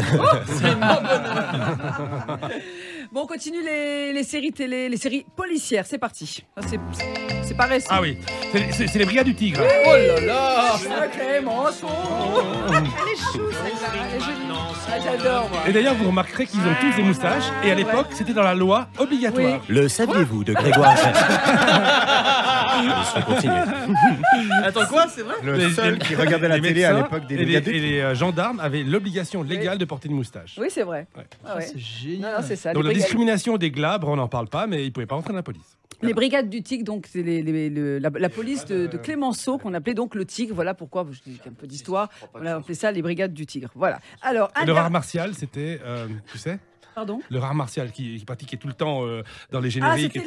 Bon, on continue les séries télé, les séries policières. C'est parti. Ah, c'est pas récent. Ah oui, c'est les Brigades du Tigre. Oh là là. Clémenceau. Elle est chou celle-là. Elle est jolie. Ah, j'adore moi. Et d'ailleurs, vous remarquerez qu'ils ont tous des moustaches. Et à l'époque, c'était dans la loi obligatoire. Le saviez-vous de Grégoire Je vais continuer. Attends, quoi? C'est vrai? Le seul qui regardait la les télé à médecins l'époque des et Brigades les, du et Tigre. les gendarmes avaient l'obligation légale de porter une moustache. Oui, c'est vrai. Ouais. Ah ouais. C'est Non, génial. non, c'est ça. Donc Les la brigades, discrimination des glabres, on n'en parle pas, mais ils ne pouvaient pas rentrer dans la police. les brigades du Tigre, donc c'est la police de Clémenceau qu'on appelait donc le Tigre. Voilà pourquoi. Je dis un peu d'histoire. On a appelé ça les brigades du Tigre. Voilà. Alors, Et le rare martial, c'était, tu sais, Pardon. le rare martial qui pratiquait tout le temps dans les Ah, génériques. c'était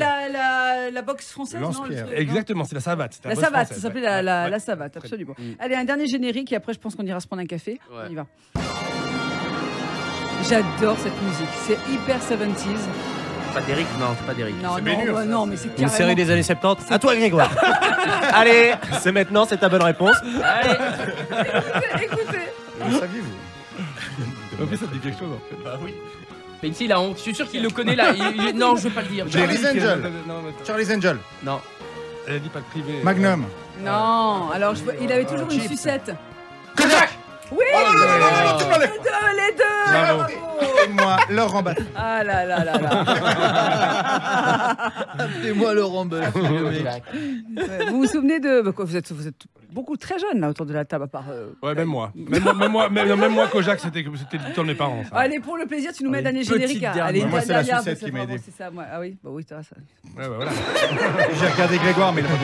la boxe française, non? Lance-pierre. Exactement, c'est la savate. c'était La bosse savate, ça française, s'appelait ouais. la Ouais. savate, absolument. Allez, un dernier générique et après je pense qu'on ira se prendre un café. Ouais. On y va. J'adore cette musique, c'est hyper 70s. Pas d'Eric, non, c'est pas d'Eric. Non, Bénur, non, ça. non, mais c'est Une carrément... série des années 70. À toi, Grégoire. Allez, c'est maintenant, c'est ta bonne réponse. Allez, Écoutez, Le saviez-vous? En plus, ça te dit quelque chose, en fait. bah oui. Mais ici, il a honte. Je suis sûr qu'il le connaît là. Non, je vais pas le dire. Charlie's Angel. Non, mais- Charlie's Angel. Non. Elle a dit pas de privé. Magnum. non, alors il avait toujours une Chips. sucette. Kodak. Oui, Oh là là là là, tu me l'enlèves. les deux Bravo. Et moi, Laurent Baffie. Ah là là là là. Appelez-moi Laurent Buff. Ouais, vous vous souvenez de... bah, quoi, vous êtes beaucoup très jeunes là autour de la table à part... Ouais, même moi. Même moi, Kojak, c'était le temps de mes parents. ça. Allez, pour le plaisir, tu nous mets Allez, dernier petite générique. Hein. dernière. Allez, Moi, c'est la dernière, sucette c'est qui m'a vraiment- aidé. c'est ça, moi. Ah oui, bah oui, ça. Ouais, bah, voilà. J'ai regardé Grégoire, mais il a pas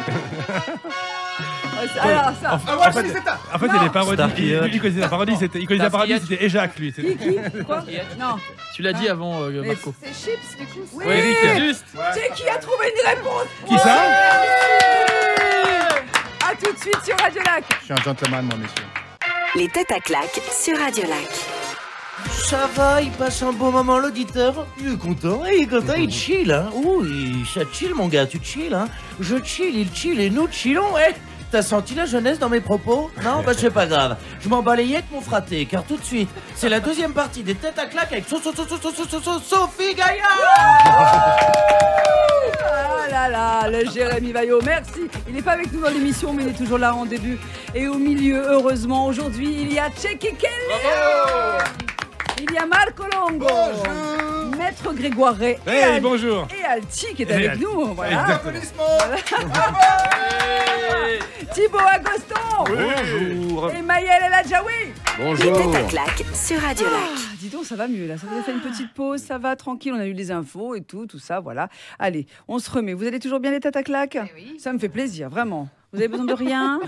Alors ça. Ah, moi, je dis c'est ça. En fait, il y a des parodies. Starkey Lui, Hutch. il connaissait la parodie, il connaissait la parodie, Starkey c'était Ejac, lui. Qui Quoi Non. Tu l'as dit avant, Marco. C'est chips du coup. Oui, Eric, Juste. C'est qui a trouvé une réponse? Qui ça? À tout de suite sur Radio Lac. Je suis un gentleman, moi, messieurs. Les têtes à claques sur Radio Lac. Ça va, il passe un bon moment l'auditeur. Il est content, il chill, hein. Oui, ça chill mon gars, tu chill, hein. Je chill, il chill et nous chillons, eh. T'as senti la jeunesse dans mes propos? Non, bah c'est pas grave. Je m'en balayais mon fraté, car tout de suite, c'est la deuxième partie des têtes à claques avec Sophie Gaillard. Ah là là, le Jérémy Vaillot, merci. Il n'est pas avec nous dans l'émission, mais il est toujours là en début. Et au milieu, heureusement, aujourd'hui, il y a Tchéky Kelly. Il y a Marco Longo. Maître Grégoire Ray. Hey, bonjour. Et Alti qui est Et avec Alti. nous. Voilà. Applaudissements. Thibaut Agoston. Bonjour. Et Maëlle El Adjaoui. Les Bonjour. têtes à claques sur Radio Lac. Ah, dis donc, ça va mieux là. Ça vous a fait une petite pause, ça va tranquille. On a eu les infos et tout ça, voilà. Allez, on se remet. Vous allez toujours bien les têtes à claques? oui. Ça me fait plaisir, vraiment. Vous avez besoin de rien?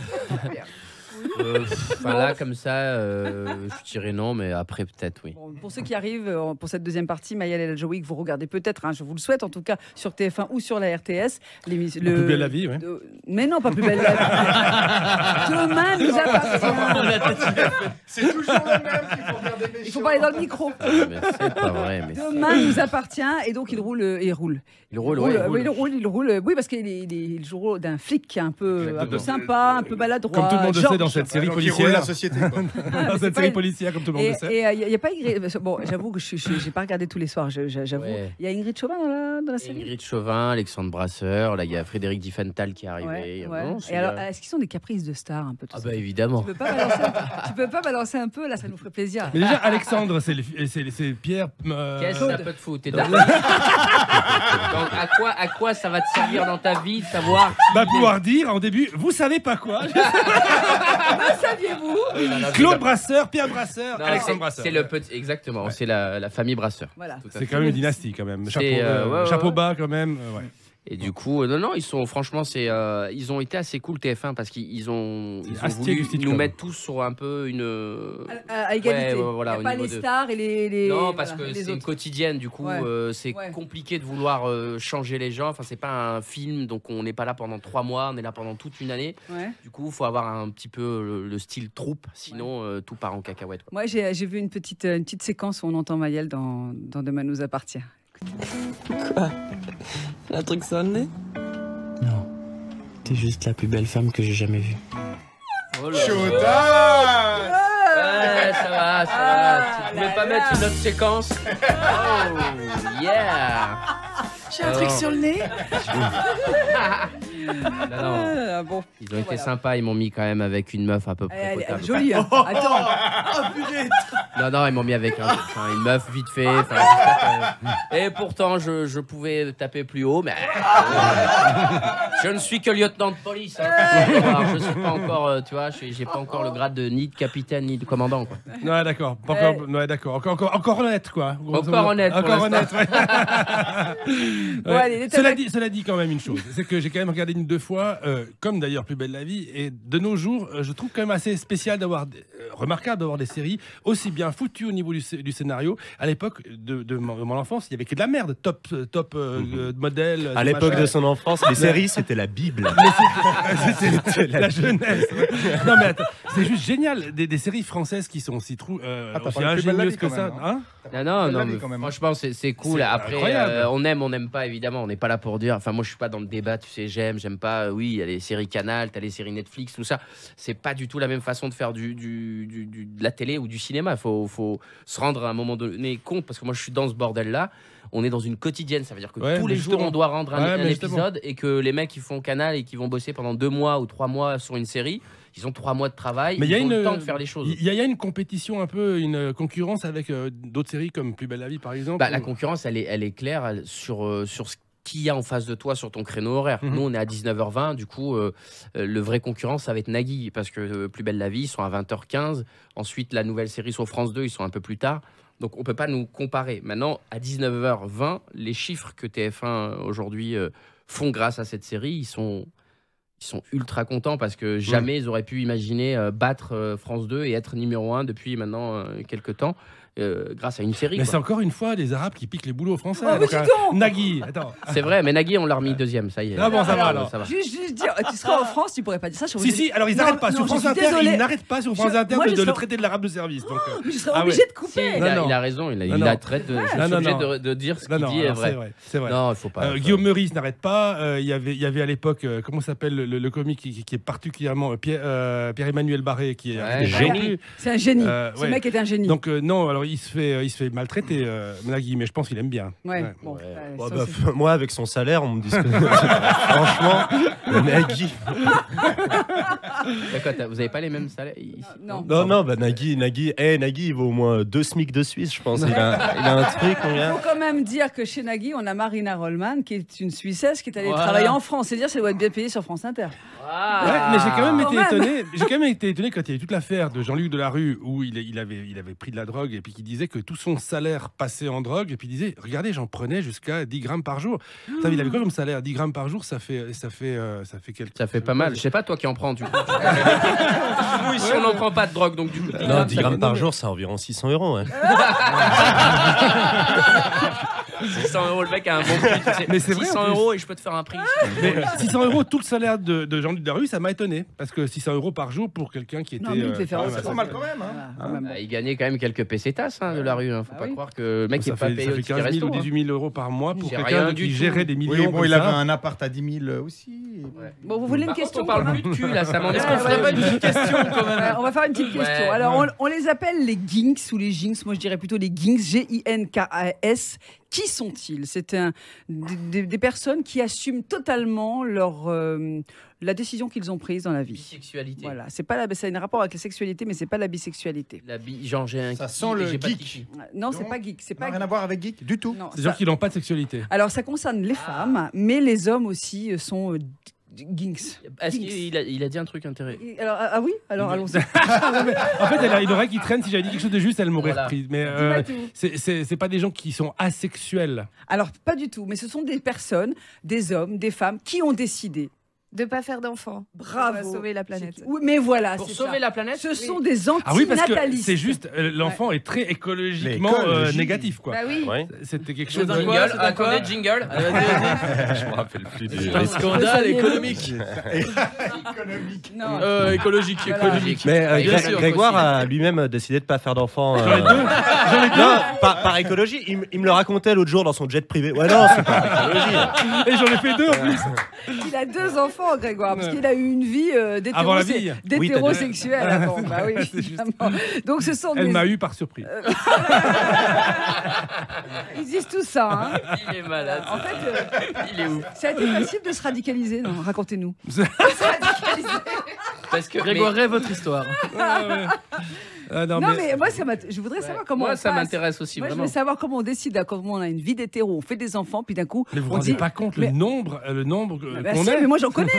Enfin, là, comme ça, je dirais non, mais après, peut-être, oui. Bon, pour ceux qui arrivent pour cette deuxième partie, Maëlle El Adjaoui, que vous regardez peut-être, hein, je vous le souhaite en tout cas, sur TF1 ou sur la RTS. Plus belle la vie, ouais. Mais non, pas plus belle la vie. Demain nous appartient. C'est toujours le même qu'il faut regarder mes Il faut parler dans le micro. Mais c'est pas vrai. Mais Demain nous appartient et donc il roule et il roule. il roule, ouais. Oui, il roule. Oui, parce qu'il joue le rôle d'un flic qui est un peu Exactement. sympa, un peu maladroit. Comme tout le monde le sait dans cette série Alors, qui roule policière. la société, quoi. Dans cette série policière, comme tout le monde le sait. Et il n'y a pas Ingrid. Bon, j'avoue que je n'ai pas regardé tous les soirs. J'avoue. Ouais. Il y a Ingrid Chauvin dans la série. Ingrid Chauvin, Alexandre Brasseur, là il y a Frédéric Diffenthal qui est arrivé. Ouais, ouais. Non, Et alors, est-ce qu'ils sont des caprices de stars un peu tout Ah ça bah évidemment. Tu peux pas balancer un peu là, ça nous ferait plaisir. Mais déjà, Alexandre, c'est Pierre. Qu'est-ce que ça peut te foutre? Donc, à quoi ça va te servir dans ta vie de savoir Bah, pouvoir dire en début, vous savez pas quoi. Que saviez-vous? Claude Brasseur, Pierre Brasseur, Non, Alexandre Brasseur. C'est le petit, exactement, c'est la famille Brasseur. Voilà. Tout à C'est fait. quand même une dynastie, quand même. Chapeau, C'est, ouais, chapeau ouais. bas, quand même. Ouais. Et du coup, non, ils sont franchement, ils ont été assez cool TF1 parce qu'ils ont Astier voulu du sitcom. nous mettre tous sur un peu une. À égalité. Ouais, voilà, Il y a au pas niveau les de- stars et les. Non, parce voilà, que les c'est une autres. quotidienne, du coup, Ouais. c'est Ouais. compliqué de vouloir changer les gens. Enfin, c'est pas un film, donc on n'est pas là pendant 3 mois, on est là pendant toute une année. Ouais. Du coup, il faut avoir un petit peu le style troupe, sinon tout part en cacahuète. Quoi. Moi, j'ai vu une petite séquence où on entend Maëlle dans Demain nous appartient. Quoi? Un truc sur le nez? Non. T'es juste la plus belle femme que j'ai jamais vue. Oh là Chaudin. Ouais, ça va, ça va. Tu pouvais pas mettre une autre séquence? Oh, yeah! J'ai un truc sur le nez. Non. Bon. Ils ont été sympas, ils m'ont mis quand même avec une meuf à peu près Elle est potable. jolie. Hein. Attends. Non, ils m'ont mis avec une meuf vite fait. J'espère que- Et pourtant, je pouvais taper plus haut, mais je ne suis que lieutenant de police. Hein. Alors, je suis pas encore, tu vois, j'ai pas encore le grade de ni de capitaine ni de commandant. Quoi. Ouais, d'accord. Pas encore, ouais, d'accord. Encore honnête, quoi. Encore honnête. pour Encore honnête, l'instant. ouais. Bon, Ouais. allez, les Cela dit quand même une chose, c'est que j'ai quand même regardé une 2 fois, comme d'ailleurs Plus belle la vie, et de nos jours, je trouve quand même assez spécial remarquable d'avoir des séries aussi bien foutues au niveau du scénario. À l'époque de mon enfance, il y avait que de la merde, top modèle. À l'époque machin. de son enfance, les séries, c'était la Bible. C'était la jeunesse. Ouais. Non mais attends, c'est juste génial, des séries françaises qui sont aussi t'as aussi parlé de Plus belle la ingénieuses vie, que quand ça. même, Hein Non, la vie, mais quand même. franchement, c'est cool. C'est Après, incroyable. on n'aime pas, évidemment. On n'est pas là pour dire. Enfin, moi, je suis pas dans le débat, tu sais, j'aime pas. Oui, il y a les séries Canal, t'as les séries Netflix, tout ça. C'est pas du tout la même façon de faire de la télé ou du cinéma. Faut se rendre à un moment donné compte, parce que moi, je suis dans ce bordel-là. On est dans une quotidienne, ça veut dire que Ouais, tous mais les jours, justement. on doit rendre Ouais, un mais justement. épisode, et que les mecs qui font Canal et qui vont bosser pendant 2 mois ou 3 mois sur une série, ils ont 3 mois de travail, Mais il y a ils ont le une- temps de faire les choses. Il y a une compétition un peu, une concurrence avec d'autres séries comme Plus belle la vie par exemple. Bah, la concurrence, elle est claire sur ce qu'il y a en face de toi sur ton créneau horaire. Mhm. Nous, on est à 19h20, du coup, le vrai concurrent, ça va être Nagui, parce que Plus belle la vie, ils sont à 20h15. Ensuite, la nouvelle série sur France 2, ils sont un peu plus tard. Donc, on peut pas nous comparer. Maintenant, à 19h20, les chiffres que TF1 aujourd'hui font grâce à cette série, ils sont ultra contents, parce que jamais ils auraient pu imaginer battre France 2 et être numéro 1 depuis maintenant quelques temps. Grâce à une série. Mais quoi. c'est encore une fois les Arabes qui piquent les boulots aux Français. Oh, mais Donc, dis donc Nagui, attends. C'est vrai, mais Nagui, on l'a remis 2e, ça y est. Ah bon, ça va, alors. Ça va. Juste dire, tu seras en France, tu pourrais pas dire ça sur Si, alors ils n'arrêtent pas. Sur France Inter, ils n'arrêtent pas sur France Inter moi, je de le serais- traiter de l'arabe de service. Donc, Mais je serais Ah obligé ouais. de Si, couper. Non. il a raison, il Non. a traite de. Je suis Non, obligé non. de dire ce non, qu'il non, dit est alors, vrai. c'est vrai. Non, il faut pas. Guillaume Meurice n'arrête pas. Il y avait à l'époque, comment s'appelle le comique qui est particulièrement Pierre-Emmanuel Barré, qui est Ouais, génie. C'est un génie. Ce ouais. mec est un génie. Donc non, alors il se fait maltraiter, Nagui, mais je pense qu'il aime bien. Ouais, Ouais. bon. Ouais, ça, bah, c'est- moi, avec son salaire, on me dit que... Franchement, Nagui. D'accord, vous avez pas les mêmes salaires ici Non. Non, bah Nagui, il vaut au moins 2 SMIC de Suisse, je pense. Il a un truc, Il combien? faut quand même dire que chez Nagui, on a Marina Rollman, qui est une Suissesse qui est allée Voilà. travailler en France. C'est-à-dire qu'elle doit être bien payée sur France Inter. Ah. Ouais, mais j'ai quand même Quand été même. étonné. J'ai quand même été étonné quand il y a eu toute l'affaire de Jean-Luc Delarue où il avait pris de la drogue et puis qui disait que tout son salaire passait en drogue et puis il disait regardez, j'en prenais jusqu'à 10 grammes par jour. Putain, il avait quoi comme salaire? 10 grammes par jour, ça fait quelque. Ça fait pas mal. Je sais pas toi qui en prends du coup. Oui, si on n'en prend pas de drogue, donc du coup. 10 Non, 10 ça grammes fait- par jour, c'est environ 600 €. Ouais. 600 €, le mec a un bon prix. Tu sais, Mais c'est vrai, 600 en plus. € et je peux te faire un prix. Mais 600 €, tout le salaire de Jean-Luc Delarue, ça m'a étonné. Parce que 600 € par jour pour quelqu'un qui était. Non, mais il devait faire quand aussi. même C'est pas mal quand même. Hein. Bah, il gagnait quand même quelques pesetas de la rue. Faut pas croire que le mec ça est pas fait, payé ça au fait ticket 15 000 resto. ou 18 000 € par mois pour C'est quelqu'un rien du qui tout. gérait des millions. Oui, bon, comme il ça. avait un appart à 10 000 aussi. Bon, vous voulez une Par contre, question on parle quand plus de cul là, ça m'en Est-ce qu'on ferait pas une petite question quand même? On va faire une petite question. Ouais. Alors, on les appelle les Ginks ou les Jinx. Moi, je dirais plutôt les Ginks. Ginkas. Qui sont-ils? C'est des personnes qui assument totalement la décision qu'ils ont prise dans la vie. Bisexualité. Voilà, c'est pas ça a un rapport avec la sexualité, mais c'est pas la bisexualité. Genre, j'ai un Ça kiki sent et le j'ai pas de geek. kiki. Non, c'est Donc, pas geek. C'est Ça n'a pas rien à voir avec geek du tout. Non, C'est des gens ça- qui n'ont pas de sexualité. Alors, ça concerne les femmes, mais les hommes aussi sont Ginks. Est-ce Ginks. qu'il a dit un truc intéressant? Alors, ah oui. Alors, allons-y. En fait, il aurait qu'il traîne. Si j'avais dit quelque chose de juste, elle m'aurait Voilà. repris. Mais Dis-moi tout. c'est pas des gens qui sont asexuels. Alors, pas du tout. Mais ce sont des personnes, des hommes, des femmes qui ont décidé. De pas faire d'enfants. Bravo. On va sauver la planète. Oui, mais voilà, Pour c'est sauver ça. la planète? Ce sont des Ah oui, parce que antinatalistes. c'est juste, l'enfant est très écologiquement L'écologie. négatif, quoi. Bah oui. Ouais. C'était quelque C'est chose un de... quoi? Jingle, c'est un quoi attendez, jingle. Allez, vas-y, Je me rappelle plus du. vas-y. Un scandale économique. Non. Écologique, Voilà. écologique. Mais Bien sûr, Grégoire possible. a lui-même décidé de pas faire d'enfant. J'en ai deux. Non, par écologie. Il me le racontait l'autre jour dans son jet privé. Ouais, non, c'est pas écologie. Et j'en ai fait deux en plus. Il a 2 enfants, Grégoire, parce Ouais. qu'il a eu une vie Avant la vie. d'hétérosexuel avant. Bah oui, C'est juste évidemment. Donc ce sont Elle des... m'a eu par surprise. Ils disent tout ça. Hein. Il est malade. En fait, Il est ouf. ça a été facile de se radicaliser. Non, racontez-nous. Parce que Grégoire, votre histoire. Non, mais moi, je voudrais savoir comment moi, on ça passe. m'intéresse aussi Moi, je vraiment. veux savoir comment on décide, comment on a une vie d'hétéro, on fait des enfants, puis d'un coup, Mais vous vous on rendez dit... pas compte mais- le nombre Bah, qu'on si, est. mais moi j'en connais.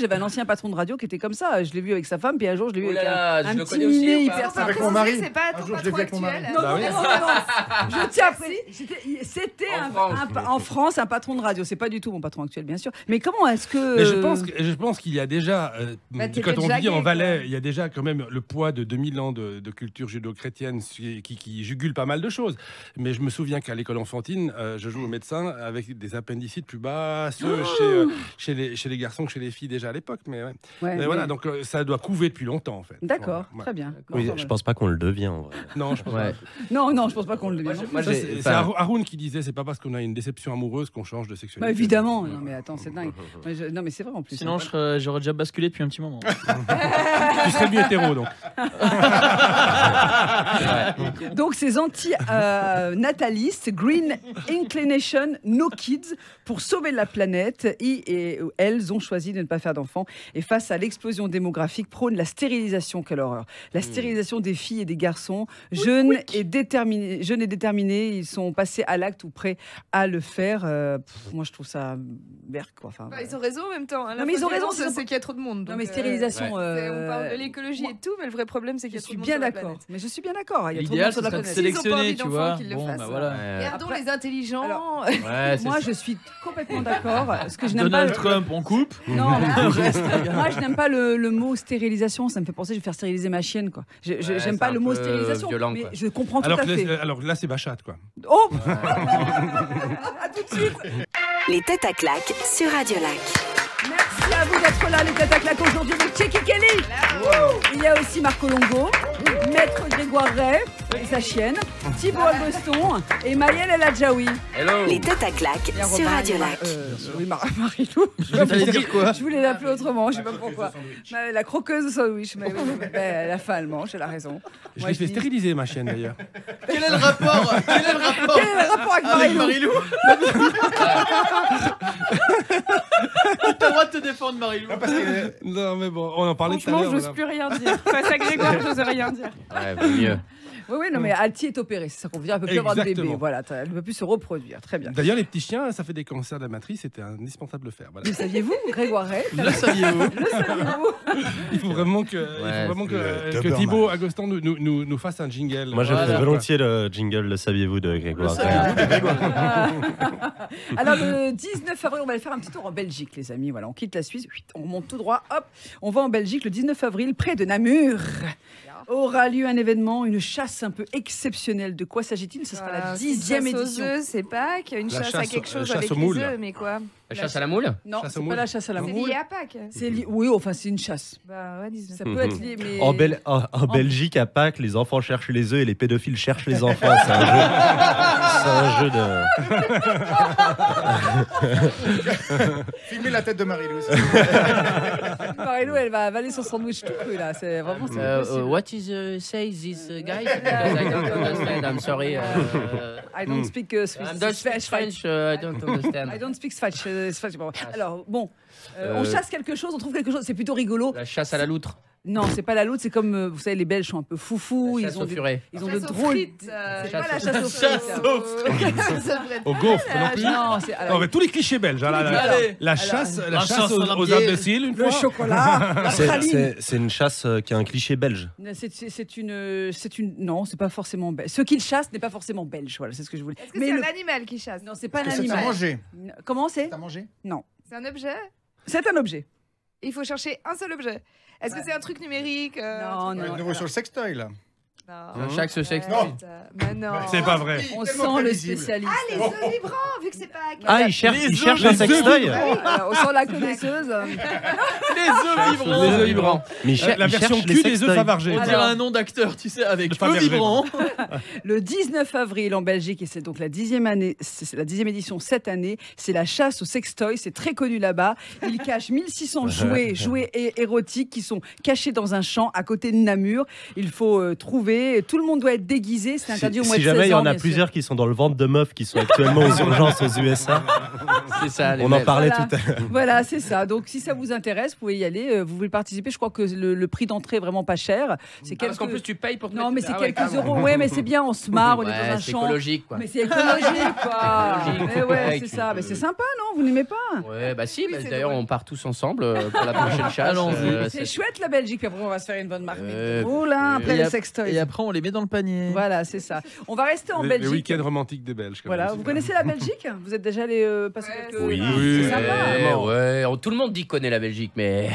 J'avais un ancien patron de radio qui était comme ça. Je l'ai vu avec sa femme, puis un jour je l'ai vu Oh avec là là, un je le petit connais aussi, minet ou pas hyper Faut pas sympa. Avec mon préciser, mari. c'est pas Un ton jour, je patron l'ai vu avec mon mari. actuel. Non, Bah oui. non. Je tiens à préciser, c'était En en France un patron de radio. C'est pas du tout mon patron actuel, bien sûr. Mais comment est-ce que Mais je pense qu'il y a déjà, Bah, t'étais quand on déjà vit en gay, Valais, quoi. il y a déjà quand même le poids de 2000 ans de culture judéo-chrétienne qui jugule pas mal de choses. Mais je me souviens qu'à l'école enfantine, je joue au médecin avec des appendicites plus bas, ceux chez les garçons que chez les filles déjà à l'époque. Mais, ouais. Ouais, Mais voilà, donc ça doit couver depuis longtemps en fait. D'accord, Ouais. très bien. Oui, je pense pas qu'on le devient en vrai. Non, je pense Ouais. Non, je pense pas qu'on le devienne. Moi, pas. Ça, j'ai- c'est enfin, Haroun qui disait, c'est pas parce qu'on a une déception amoureuse qu'on change de sexualité. Bah, évidemment. Non, mais attends, c'est dingue. Non, mais c'est vrai en plus. Sinon, j'aurais déjà basculé depuis un petit moment. Tu serais mieux hétéro donc. Donc, ces anti-natalistes, Green Inclination, No Kids, pour sauver la planète, elles ont choisi de ne pas faire d'enfants. Et face à l'explosion démographique, prônent la stérilisation. Quelle horreur. La stérilisation des filles et des garçons, jeunes et déterminés, ils sont passés à l'acte ou prêts à le faire. Moi, je trouve ça berk, quoi. Enfin, Bah, ils ont raison en même temps. hein. La Non, mais ils ont faute raison, des gens, c'est c'est qu'il y a trop de monde. Non, donc, mais stérilisation. on parle de l'écologie et tout, mais le vrai problème, c'est qu'il y Je a trop suis de monde bien sur la d'accord. planète. Mais je suis bien d'accord. Il y a trop de monde L'idéal, sur ce la serait de planète. S'ils ont pas sélectionner, envie tu d'enfants, vois. qu'ils le Bon, fassent. bah voilà. Regardons Après- les intelligents. Alors, Ouais, c'est Moi, ça. je suis complètement d'accord. Ce que je n'aime pas. Donald Trump, on coupe. Non, moi je n'aime pas le mot stérilisation. Ça me fait penser, je vais faire stériliser ma chienne, quoi. J'aime c'est pas un le mot peu stérilisation, violent, mais quoi. je comprends tout Alors à fait. là, c'est Bachat quoi. Oh, à tout de suite. Les têtes à claques sur Radio Lac. Merci à vous d'être là, les têtes à claques aujourd'hui avec Checky Kelly. Il y a aussi Marco Longo, Maître Grégoire Ray et sa chienne, Thibaut Agoston et Maëlle El Adjaoui. Hello. Les têtes à claques Et sur Robin, Radio et Lac. oui, Marie-Lou. T'allais dire quoi? Je voulais l'appeler autrement, je sais pas pourquoi. La croqueuse de sandwich. Mais, elle a faim, elle mange, elle a raison. Je Moi, l'ai je fait dis- stériliser ma chienne d'ailleurs. Quel est le rapport? Quel est le rapport Quel est le rapport avec avec Marie-Lou? T'as le droit de te défendre, Marie-Lou. Non mais bon, on en parlait tout à Franchement, l'heure. j'ose plus rien dire. Face à Grégoire, j'ose rien dire. Ouais, vaut mieux. Oui, non, mais Alti est opérée, c'est ça qu'on veut dire. Elle ne peut plus avoir de bébé. Exactement. Voilà, elle ne peut plus se reproduire. Très bien. D'ailleurs, les petits chiens, ça fait des cancers de la matrice, c'était indispensable de le faire. Voilà. Le saviez-vous, Grégoire Ray? Le saviez-vous? Le saviez-vous? Il faut vraiment que, le que Thibaut Agostin nous fasse un jingle. Moi, je Voilà. fais volontiers le jingle, le saviez-vous de Grégoire. Alors, le 19 avril, on va aller faire un petit tour en Belgique, les amis. Voilà, on quitte la Suisse, on monte tout droit, hop, on va en Belgique. Le 19 avril, près de Namur, aura lieu un événement, une chasse chasse un peu exceptionnelle. De quoi s'agit-il? Ce sera la 10e Une chasse aux édition. œufs, c'est Pâques. Une chasse à quelque chose avec les œufs, mais quoi? La chasse à la moule? Non, c'est pas la chasse à la C'est moule. lié à Pâques. Oui, enfin, c'est une chasse. Bah ouais, disons. Ça peut être lié, mais... En Belgique, à Pâques, les enfants cherchent les œufs et les pédophiles cherchent les enfants. C'est un jeu de... Filmez la tête de Marilou. Marilou, elle va avaler son sandwich tout cru là. C'est vraiment. What is say this guy? Because I don't understand. I'm sorry. I don't speak I don't speak French. I don't understand. I don't speak French. Alors bon, on chasse quelque chose, on trouve quelque chose. C'est plutôt rigolo. La chasse à la loutre. Non, c'est pas la loutre, c'est comme, vous savez, les Belges sont un peu foufous. La chasse au furet. Ils ont de drôles. C'est pas la chasse aux frites. Au gaufre non plus. Non, c'est. Non, mais tous les clichés belges. La chasse aux imbéciles, une fois. Le chocolat, la praline. C'est une chasse qui a un cliché belge. C'est une. Non, c'est pas forcément belge. Ce qu'ils chassent n'est pas forcément belge. Voilà, c'est ce que je voulais. Est-ce que c'est un animal qui chasse? Non, c'est pas un C'est animal. à manger. Comment c'est? C'est à manger. Non. C'est un objet? C'est un objet. Il faut chercher un seul objet. Est-ce que c'est un truc numérique? Non, De nouveau sur le sextoy là. Chaque ce sexe. Mais non. C'est pas vrai. On sent le spécialiste. Ah, les œufs vibrants, vu que c'est pas. Ah, il cherche un sextoy. On sent la connaisseuse. Les œufs vibrants. Mais La version cul des œufs Favargé. On dirait un nom d'acteur, tu sais, avec Fabergé. œufs vibrants. Le 19 avril en Belgique, et c'est donc la 10e année, c'est la 10e édition cette année, c'est la chasse au sextoy, c'est très connu là-bas. Ils cachent 1600 jouets érotiques qui sont cachés dans un champ à côté de Namur. Il faut trouver, tout le monde doit être déguisé, c'est interdit au moins de 16 ans. Si jamais il y en a bien plusieurs qui sont dans le ventre de meufs qui sont actuellement aux urgences aux USA, C'est ça. on en parlait tout à l'heure. Voilà, c'est ça. Donc si ça vous intéresse, vous pouvez y aller. Vous voulez participer. Je crois que le prix d'entrée est vraiment pas cher. C'est Parce qu'en plus tu payes pour te Non, mettre- mais c'est Ah ouais, quelques carrément. euros. Ouais, mais c'est bien, on se marre, on est dans un C'est champ. écologique quoi. Mais c'est écologique, quoi. Écologique, Mais ouais, ouais, c'est tu ça. peux- Mais c'est sympa, non? Vous n'aimez pas? Ouais, bah si, Oui, bah, c'est d'ailleurs drôle. on part tous ensemble pour la prochaine chasse. Allons-y. C'est chouette la Belgique. Puis après, on va se faire une bonne marmite. Euh, Oh là, après Et les ap- sextoys. Et après, on les met dans le panier. Voilà, c'est ça. On va rester en Les Belgique. week-ends romantiques des Belges. comme Voilà, on dit. vous connaissez la Belgique? Vous êtes déjà allé passer Ouais, quelques... Oui. C'est sympa. Ouais, tout le monde dit connaît la Belgique, mais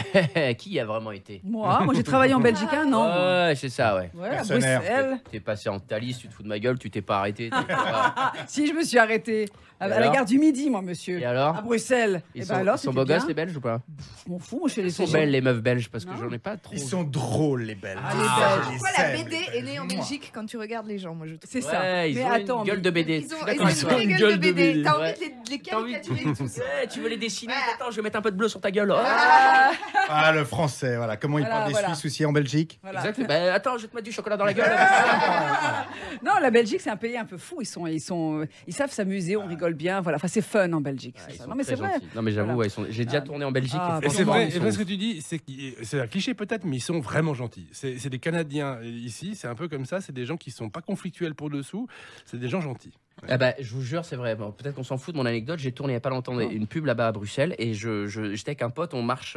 qui y a vraiment été? Moi, j'ai travaillé en Belgique un an. Ouais, c'est ça, ouais. Ouais, à Mercenaire. Bruxelles. T'es passé en Thalys, tu te fous de ma gueule, tu t'es pas arrêté. t'es pas- Si, je me suis arrêtée. À la alors gare du Midi, moi, monsieur. Et À alors Bruxelles. Ils Et sont, ben alors, ils sont c'était beaux bien. gosses les Belges ou pas? Je m'en fous, moi, je suis Ils les sont belles les meufs belges parce que Non. j'en ai pas trop. Ils sont drôles les Belges. Ah, les Belges. Pourquoi la BD est née en Belgique quand tu regardes les gens, moi je trouve. C'est ça. Ouais, ils Mais ont attends, une gueule mais- de BD. Ils Je suis ont d'accord avec toi. une Une gueule de gueule de BD. BD. T'as Ouais. envie de les T'as envie de- caricaturer tous. Ouais, tu veux les dessiner? Ouais. Attends, je vais mettre un peu de bleu sur ta gueule. Ah, le français, voilà. Comment Voilà, ils parlent des voilà. Suisses aussi en Belgique. Voilà. Exact. Bah, attends, je vais te mettre du chocolat dans la gueule. Non, la Belgique, c'est un pays un peu fou. Ils savent s'amuser, on rigole bien. Voilà. Enfin, c'est fun en Belgique. c'est Ils ça. sont Non, mais très c'est vrai. gentils. Non, mais j'avoue, Voilà. ouais, j'ai déjà tourné en Belgique. Ah, Et c'est franchement, vrai, ils et sont- vrai ce que tu dis, c'est un cliché peut-être, mais ils sont vraiment gentils. C'est des Canadiens ici, c'est un peu comme ça, c'est des gens qui sont pas conflictuels pour dessous, c'est des gens gentils. Ah bah, je vous jure, c'est vrai. Bon, peut-être qu'on s'en fout de mon anecdote. J'ai tourné il n'y a pas longtemps une pub là-bas à Bruxelles et j'étais avec un pote. On marche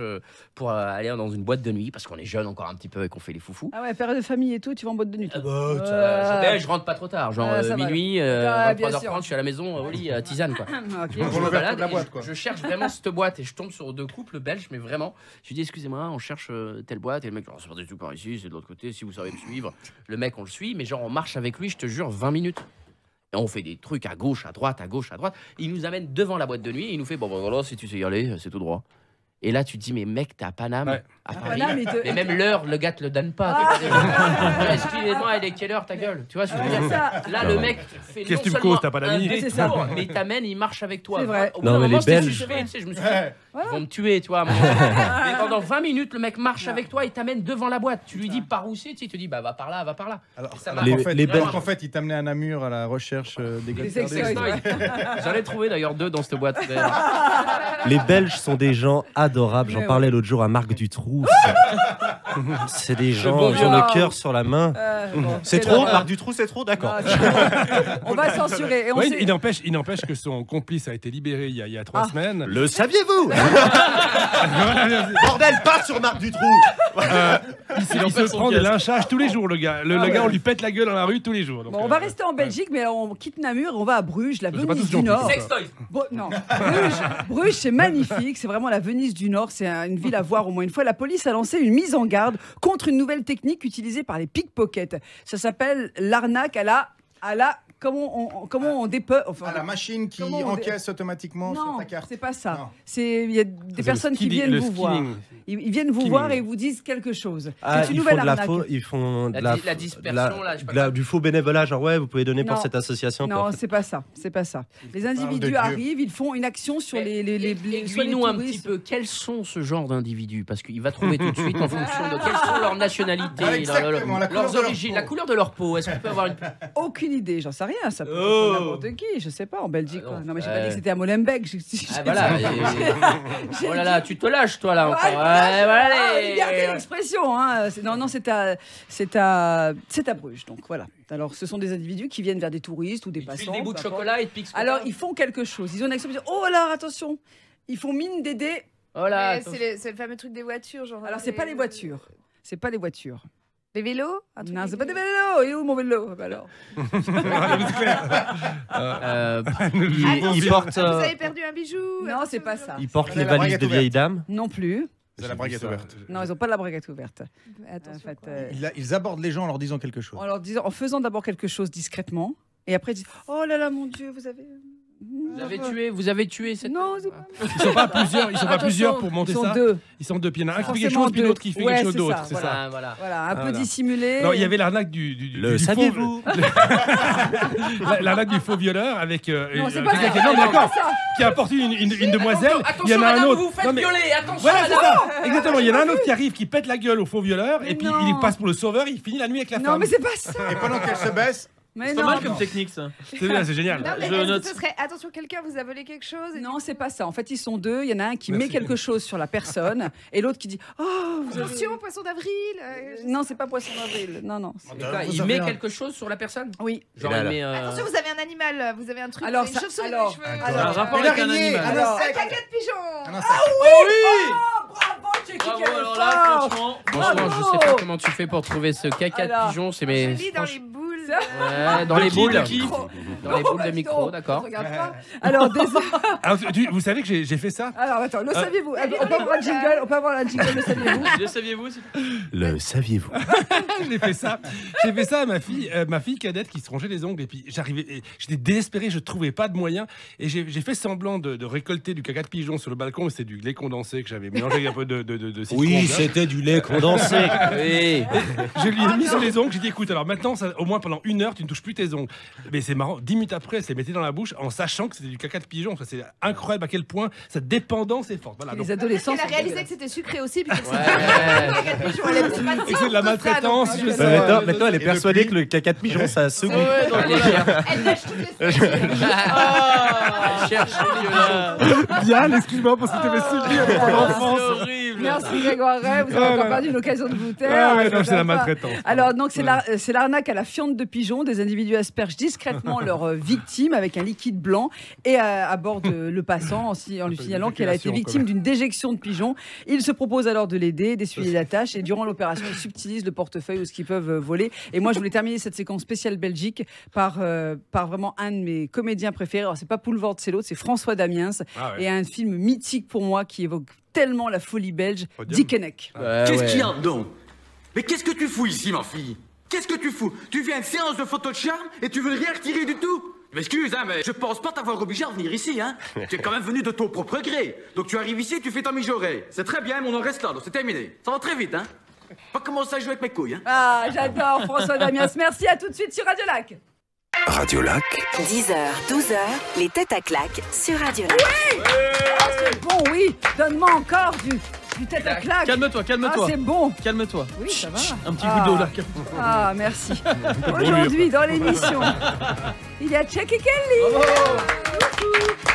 pour aller dans une boîte de nuit parce qu'on est jeune encore un petit peu et qu'on fait les foufous. Ah ouais, période de famille et tout, tu vas en boîte de nuit. toi. Je rentre pas trop tard, genre ça va. minuit, Ah, bien 23h30, sûr. je suis à la maison, au lit, tisane quoi. Ok. Donc, je Pour me l'ouverture balade de la et boîte, quoi. je cherche vraiment cette boîte et je tombe sur deux couples belges, mais vraiment. Je lui dis excusez-moi, on cherche telle boîte et le mec, c'est pas du tout par ici, c'est de l'autre côté. Si vous savez me suivre, le mec on le suit, mais genre on marche avec lui, je te jure, 20 minutes. Et on fait des trucs à gauche, à droite, à gauche, à droite. Il nous amène devant la boîte de nuit et il nous fait bon, ben voilà, si tu sais y aller, c'est tout droit. Et là, tu te dis, mais mec, t'es à Paname, Ouais. à Paris. Paname, Mais même l'heure, le gars te le donne pas. Excusez-moi, il est quelle heure ta gueule? Tu vois ce que je veux dire? Là, le mec fait Qu'est-ce non que tu me seulement causes, t'as pas d'amis? un C'est ça. détour, mais il t'amène, il marche avec toi. C'est vrai. Au bout Non, d'un mais moment, les c'est Belges- suspect, tu sais, je me suis dit, ils vont me tuer, tu vois. Mais pendant 20 minutes, le mec marche avec toi, il t'amène devant la boîte. Tu lui dis par où c'est, tu sais, il te dit bah va par là, va par là. Alors, Ça alors marche. qu'en fait, les alors Belges- qu'en fait, ils t'amenaient à Namur à la recherche des gars. Les sextoys. J'en ai trouvé d'ailleurs 2 dans cette boîte. d'ailleurs. Les Belges sont des gens adorables. J'en Mais parlais l'autre jour à Marc Dutroux. C'est des gens, bon ils ont vieux. le cœur sur la main. Bon, C'est quelle trop, horreur. Marc Dutroux, c'est trop, d'accord. On va censurer. Et on Ouais, sait- il n'empêche que son complice a été libéré il y a 3 semaines. Le saviez-vous? Bordel, pas sur Marc Dutroux. Il se prend des lynchages tous les jours, le gars. Le gars, on lui pète la gueule dans la rue tous les jours. Donc, bon, on va rester en Belgique, mais alors on quitte Namur et on va à Bruges, la C'est pas Venise tous du gentils, Nord. Sextoy. Bon, non, Bruges, c'est magnifique, c'est vraiment la Venise du Nord, c'est une ville à voir au moins une fois. La police a lancé une mise en garde contre une nouvelle technique utilisée par les pickpockets. Ça s'appelle l'arnaque à la comment on dépeut À la machine qui Comment on encaisse automatiquement sur Non, ta carte. c'est pas ça. Non. Il y a des personnes qui viennent vous voir. Ils viennent vous voir et vous disent quelque chose. Ah, C'est une ils nouvelle font de la arnaque. faux, ils font de La dispersion, là, je sais pas du faux bénévolat, genre ouais, vous pouvez donner pour Non. cette association. Non, puis en fait- c'est pas ça. C'est pas ça. Les individus Dieu. arrivent, ils font une action sur les Aiguille-nous un petit peu. Quels sont ce genre d'individus? Parce qu'il va trouver tout de suite en fonction de quelles sont leurs nationalités, Exactement, la couleur leurs de leur origines, peau. la couleur de leur peau. Est-ce qu'on peut avoir une... Aucune idée, j'en sais rien. Ça peut Oh. être n'importe qui, je sais pas, en Belgique. Ah quoi. non. Non, mais j'ai pas dit que c'était à Molenbeek. Ah, voilà. Oh là là, tu te lâches, toi, là, encore. Ouais, voilà, Regardez l'expression. Hein. Non, c'est à Bruges. Donc voilà. Alors, ce sont des individus qui viennent vers des touristes ou des Ils passants. tuent des bouts de peu importe. chocolat et te piquent ce Alors, qu'on a. ils font quelque chose. Ils ont une action. Ils disent, oh là, attention. Ils font mine d'aider. Oh là, Ouais, c'est le fameux truc des voitures, genre. Alors, c'est pas les voitures. C'est pas les voitures. Les vélos un truc Non, avec c'est pas les des vélos. Et où mon vélo? Bah alors. Ils portent, Vous avez perdu un bijou Non, c'est pas ça. ils portent les La valises braguette de vieilles ouverte. dames. Non plus. C'est la braguette ouverte. Non, ils n'ont pas la braguette ouverte. Attention, En fait, quoi. Ils abordent les gens en leur disant quelque chose. en faisant d'abord quelque chose discrètement, et après ils disent, oh là là, mon Dieu, vous avez. Vous avez tué cette... Non, c'est pas. Ils sont pas plusieurs, Attention, plusieurs pour Ils monter sont ça. deux. Ils sont deux. Puis il y en a un qui fait quelque Forcément chose, puis deux. l'autre qui fait Ouais, quelque chose c'est d'autre. ça, C'est ça. Voilà, voilà. Voilà, un peu Voilà. dissimulé. Alors, il y avait l'arnaque du Le faux- saviez-vous L'arnaque du faux violeur avec. Non, c'est pas ça. Non, mais d'accord. C'est pas ça. Qui apporte une demoiselle. Attention, Il y en a un madame, autre. vous vous faites Non, mais- violer. Attention, Voilà, c'est madame. ça. Exactement. Il y en a un autre qui arrive, qui pète la gueule au faux violeur, et puis non. il passe pour le sauveur. Il finit la nuit avec la Non, femme. mais c'est pas ça. Et pendant qu'elle se baisse, Mais C'est non. pas mal comme technique, ça. C'est bien, c'est génial. Non, mais Je est-ce que note. ce serait attention, quelqu'un vous a volé quelque chose et Non, c'est pas ça. En fait, ils sont deux. Il y en a un qui Merci. met quelque chose sur la personne et l'autre qui dit, oh, vous avez. attention, poisson d'avril Non, c'est pas poisson d'avril. Non. Il met quelque chose sur la personne? Oui. Genre, Et là, il met. Attention, vous avez un animal, vous avez un truc, Alors, vous avez ça- une chauve-souris alors- dans les cheveux. Un rapport une avec un araignée, animal. un Alors- Un insecte. caca de pigeon. Un insecte. Bravo, Jackie Bravo, Kennedy. alors là, franchement. Franchement, je sais pas comment tu fais pour trouver ce caca Alors, de pigeon. C'est mes. Je lis dans les boules. Ouais, dans De les qui, boules. de qui Dans les boules de micro, d'accord. Regarde pas. Alors, Alors, vous savez que j'ai fait ça? Alors, attends, le saviez-vous? On peut avoir un jingle, le saviez-vous? Le saviez-vous? Le saviez-vous J'ai fait ça. J'ai fait ça à ma fille cadette qui se rongeait les ongles. Et puis j'étais désespéré, je trouvais pas de moyens. Et j'ai fait semblant de récolter du caca de pigeon sur le balcon. Mais c'était du lait condensé que j'avais mélangé avec un peu de citron. Oui, vert. c'était du lait condensé. Oui. Je lui ai mis sur les ongles. J'ai dit, écoute, alors maintenant, au moins pendant 1 heure, tu ne touches plus tes ongles. Mais c'est marrant. 10 minutes après, elle se les mettait dans la bouche en sachant que c'était du caca de pigeon. Ça, c'est incroyable à quel point sa dépendance est forte. Voilà. Donc, Les adolescents. Elle a sont réalisé dégueulasses. que c'était sucré aussi, puis que c'était Ouais. caca de pigeon. Elle aime pas et que c'est de la maltraitance. je sais. Maintenant, elle est persuadée que le caca de pigeon, ça a secoué. Ouais, donc voilà. Elle lâche toutes les semaines. Ah, Cherche Diane, excuse-moi pour ce que tu avais subi à ton enfance. c'est horrible. Merci Grégoire Ray, vous avez Ah, encore ouais. perdu une occasion de vous taire. Ah ouais, non, Ça c'est va la pas. maltraitance. Alors donc c'est l'arnaque à la fiente de pigeon. Des individus aspergent discrètement leur victime avec un liquide blanc et abordent le passant en lui signalant qu'elle a été victime d'une déjection de pigeon. Ils se proposent alors de l'aider, d'essuyer la tâche et durant l'opération ils subtilisent le portefeuille ou ce qu'ils peuvent voler. Et moi je voulais terminer cette séquence spéciale Belgique par vraiment un de mes comédiens préférés. Alors c'est pas Poulvord, c'est l'autre, c'est François Damiens Ah ouais. et un film mythique pour moi qui évoque tellement la folie belge, Podium. Dickeneck. Qu'est-ce qu'il y a donc? Mais qu'est-ce que tu fous ici, ma fille? Qu'est-ce que tu fous? Tu viens à une séance de photo de charme et tu veux rien retirer du tout? Je m'excuse, hein, mais je pense pas t'avoir obligé à venir ici, hein. Tu es quand même venu de ton propre gré. Donc tu arrives ici et tu fais ta mijaurée. C'est très bien, mais on en reste là, donc c'est terminé. Ça va très vite, hein. Pas commencer à jouer avec mes couilles, hein. Ah, j'adore François Damiens. Merci, à tout de suite sur Radio Lac. Radio Lac. 10h, 12h, les têtes à claques sur Radio Lac. Ah, c'est bon, oui. Donne-moi encore du tête à claque. Calme-toi, Ah, calme-toi. c'est bon. Calme-toi. Oui, ça va. Un petit coup d'eau là. Ah, merci. Aujourd'hui, dans l'émission, il y a Tchèque Kelly.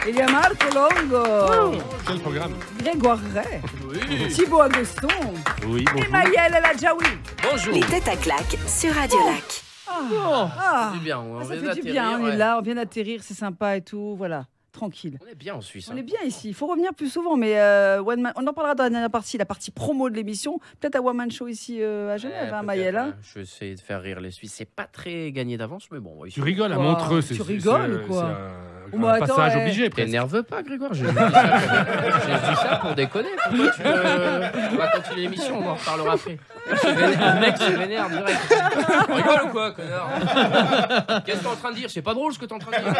Il y a Marco Longo. Quel programme? Grégoire Ray. Oui. Thibaut Agoston. Oui, Et bonjour. Maëlle Eladjaoui. Bonjour. Les têtes à claques sur Radio Lac. Ah, C'est bien, on ça vient fait du d'atterrir, bien, on est ouais. là, on vient d'atterrir, c'est sympa et tout, voilà. tranquille. On est bien en Suisse. On est bien ici. Il faut revenir plus souvent, mais on en parlera dans la dernière partie, la partie promo de l'émission. Peut-être à One Man Show ici à Genève, hein, Maëlle. Hein. Je vais essayer de faire rire les Suisses. C'est pas très gagné d'avance, mais bon. Tu rigoles à Montreux, tu rigoles ou quoi? C'est un passage obligé. T'énerve pas, Grégoire. J'ai dit ça pour déconner. Pourquoi tu on va continuer l'émission, on en reparlera après. Le mec se vénère direct. Tu rigoles ou quoi, connard? Qu'est-ce que t'es en train de dire? C'est pas drôle ce que t'es en train de dire.